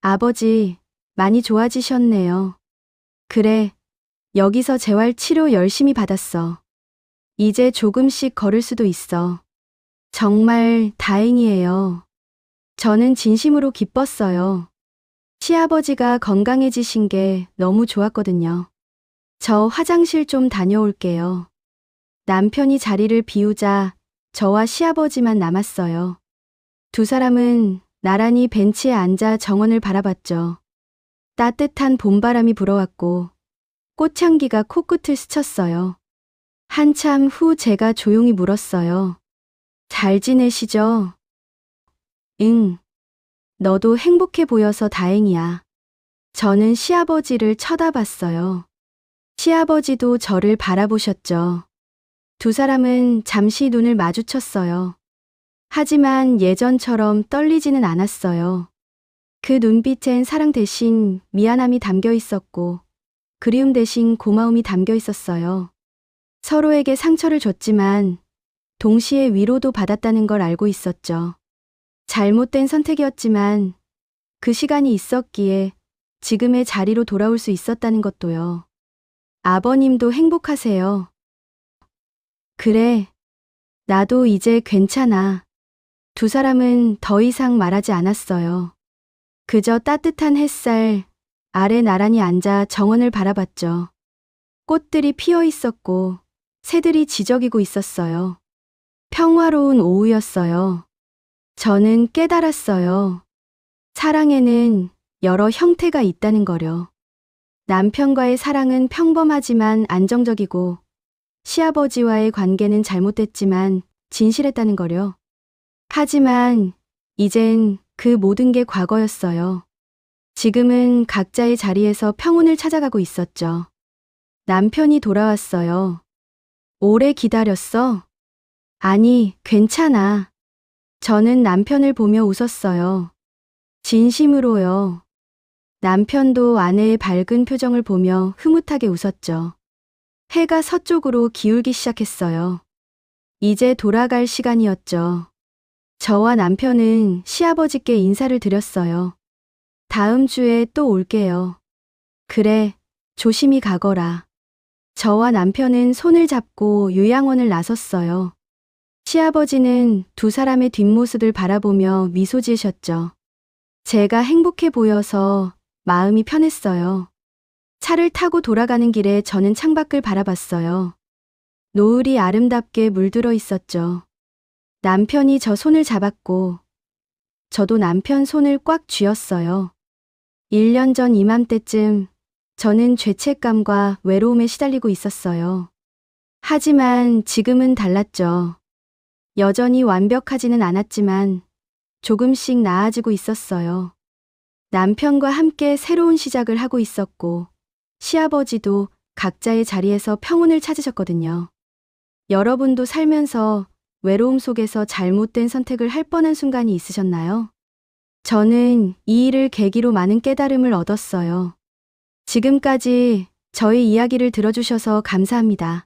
아버지, 많이 좋아지셨네요. 그래, 여기서 재활 치료 열심히 받았어. 이제 조금씩 걸을 수도 있어. 정말 다행이에요. 저는 진심으로 기뻤어요. 시아버지가 건강해지신 게 너무 좋았거든요. 저 화장실 좀 다녀올게요. 남편이 자리를 비우자 저와 시아버지만 남았어요. 두 사람은 나란히 벤치에 앉아 정원을 바라봤죠. 따뜻한 봄바람이 불어왔고 꽃향기가 코끝을 스쳤어요. 한참 후 제가 조용히 물었어요. 잘 지내시죠? 응. 너도 행복해 보여서 다행이야. 저는 시아버지를 쳐다봤어요. 시아버지도 저를 바라보셨죠. 두 사람은 잠시 눈을 마주쳤어요. 하지만 예전처럼 떨리지는 않았어요. 그 눈빛엔 사랑 대신 미안함이 담겨 있었고 그리움 대신 고마움이 담겨 있었어요. 서로에게 상처를 줬지만 동시에 위로도 받았다는 걸 알고 있었죠. 잘못된 선택이었지만 그 시간이 있었기에 지금의 자리로 돌아올 수 있었다는 것도요. 아버님도 행복하세요. 그래, 나도 이제 괜찮아. 두 사람은 더 이상 말하지 않았어요. 그저 따뜻한 햇살 아래 나란히 앉아 정원을 바라봤죠. 꽃들이 피어 있었고 새들이 지저귀고 있었어요. 평화로운 오후였어요. 저는 깨달았어요. 사랑에는 여러 형태가 있다는 거요. 남편과의 사랑은 평범하지만 안정적이고 시아버지와의 관계는 잘못됐지만 진실했다는 거요. 하지만 이젠 그 모든 게 과거였어요. 지금은 각자의 자리에서 평온을 찾아가고 있었죠. 남편이 돌아왔어요. 오래 기다렸어? 아니, 괜찮아. 저는 남편을 보며 웃었어요. 진심으로요. 남편도 아내의 밝은 표정을 보며 흐뭇하게 웃었죠. 해가 서쪽으로 기울기 시작했어요. 이제 돌아갈 시간이었죠. 저와 남편은 시아버지께 인사를 드렸어요. 다음 주에 또 올게요. 그래, 조심히 가거라. 저와 남편은 손을 잡고 요양원을 나섰어요. 시아버지는 두 사람의 뒷모습을 바라보며 미소 지으셨죠. 제가 행복해 보여서 마음이 편했어요. 차를 타고 돌아가는 길에 저는 창밖을 바라봤어요. 노을이 아름답게 물들어 있었죠. 남편이 저 손을 잡았고 저도 남편 손을 꽉 쥐었어요. 1년 전 이맘때쯤 저는 죄책감과 외로움에 시달리고 있었어요. 하지만 지금은 달랐죠. 여전히 완벽하지는 않았지만 조금씩 나아지고 있었어요. 남편과 함께 새로운 시작을 하고 있었고 시아버지도 각자의 자리에서 평온을 찾으셨거든요. 여러분도 살면서 외로움 속에서 잘못된 선택을 할 뻔한 순간이 있으셨나요? 저는 이 일을 계기로 많은 깨달음을 얻었어요. 지금까지 저의 이야기를 들어주셔서 감사합니다.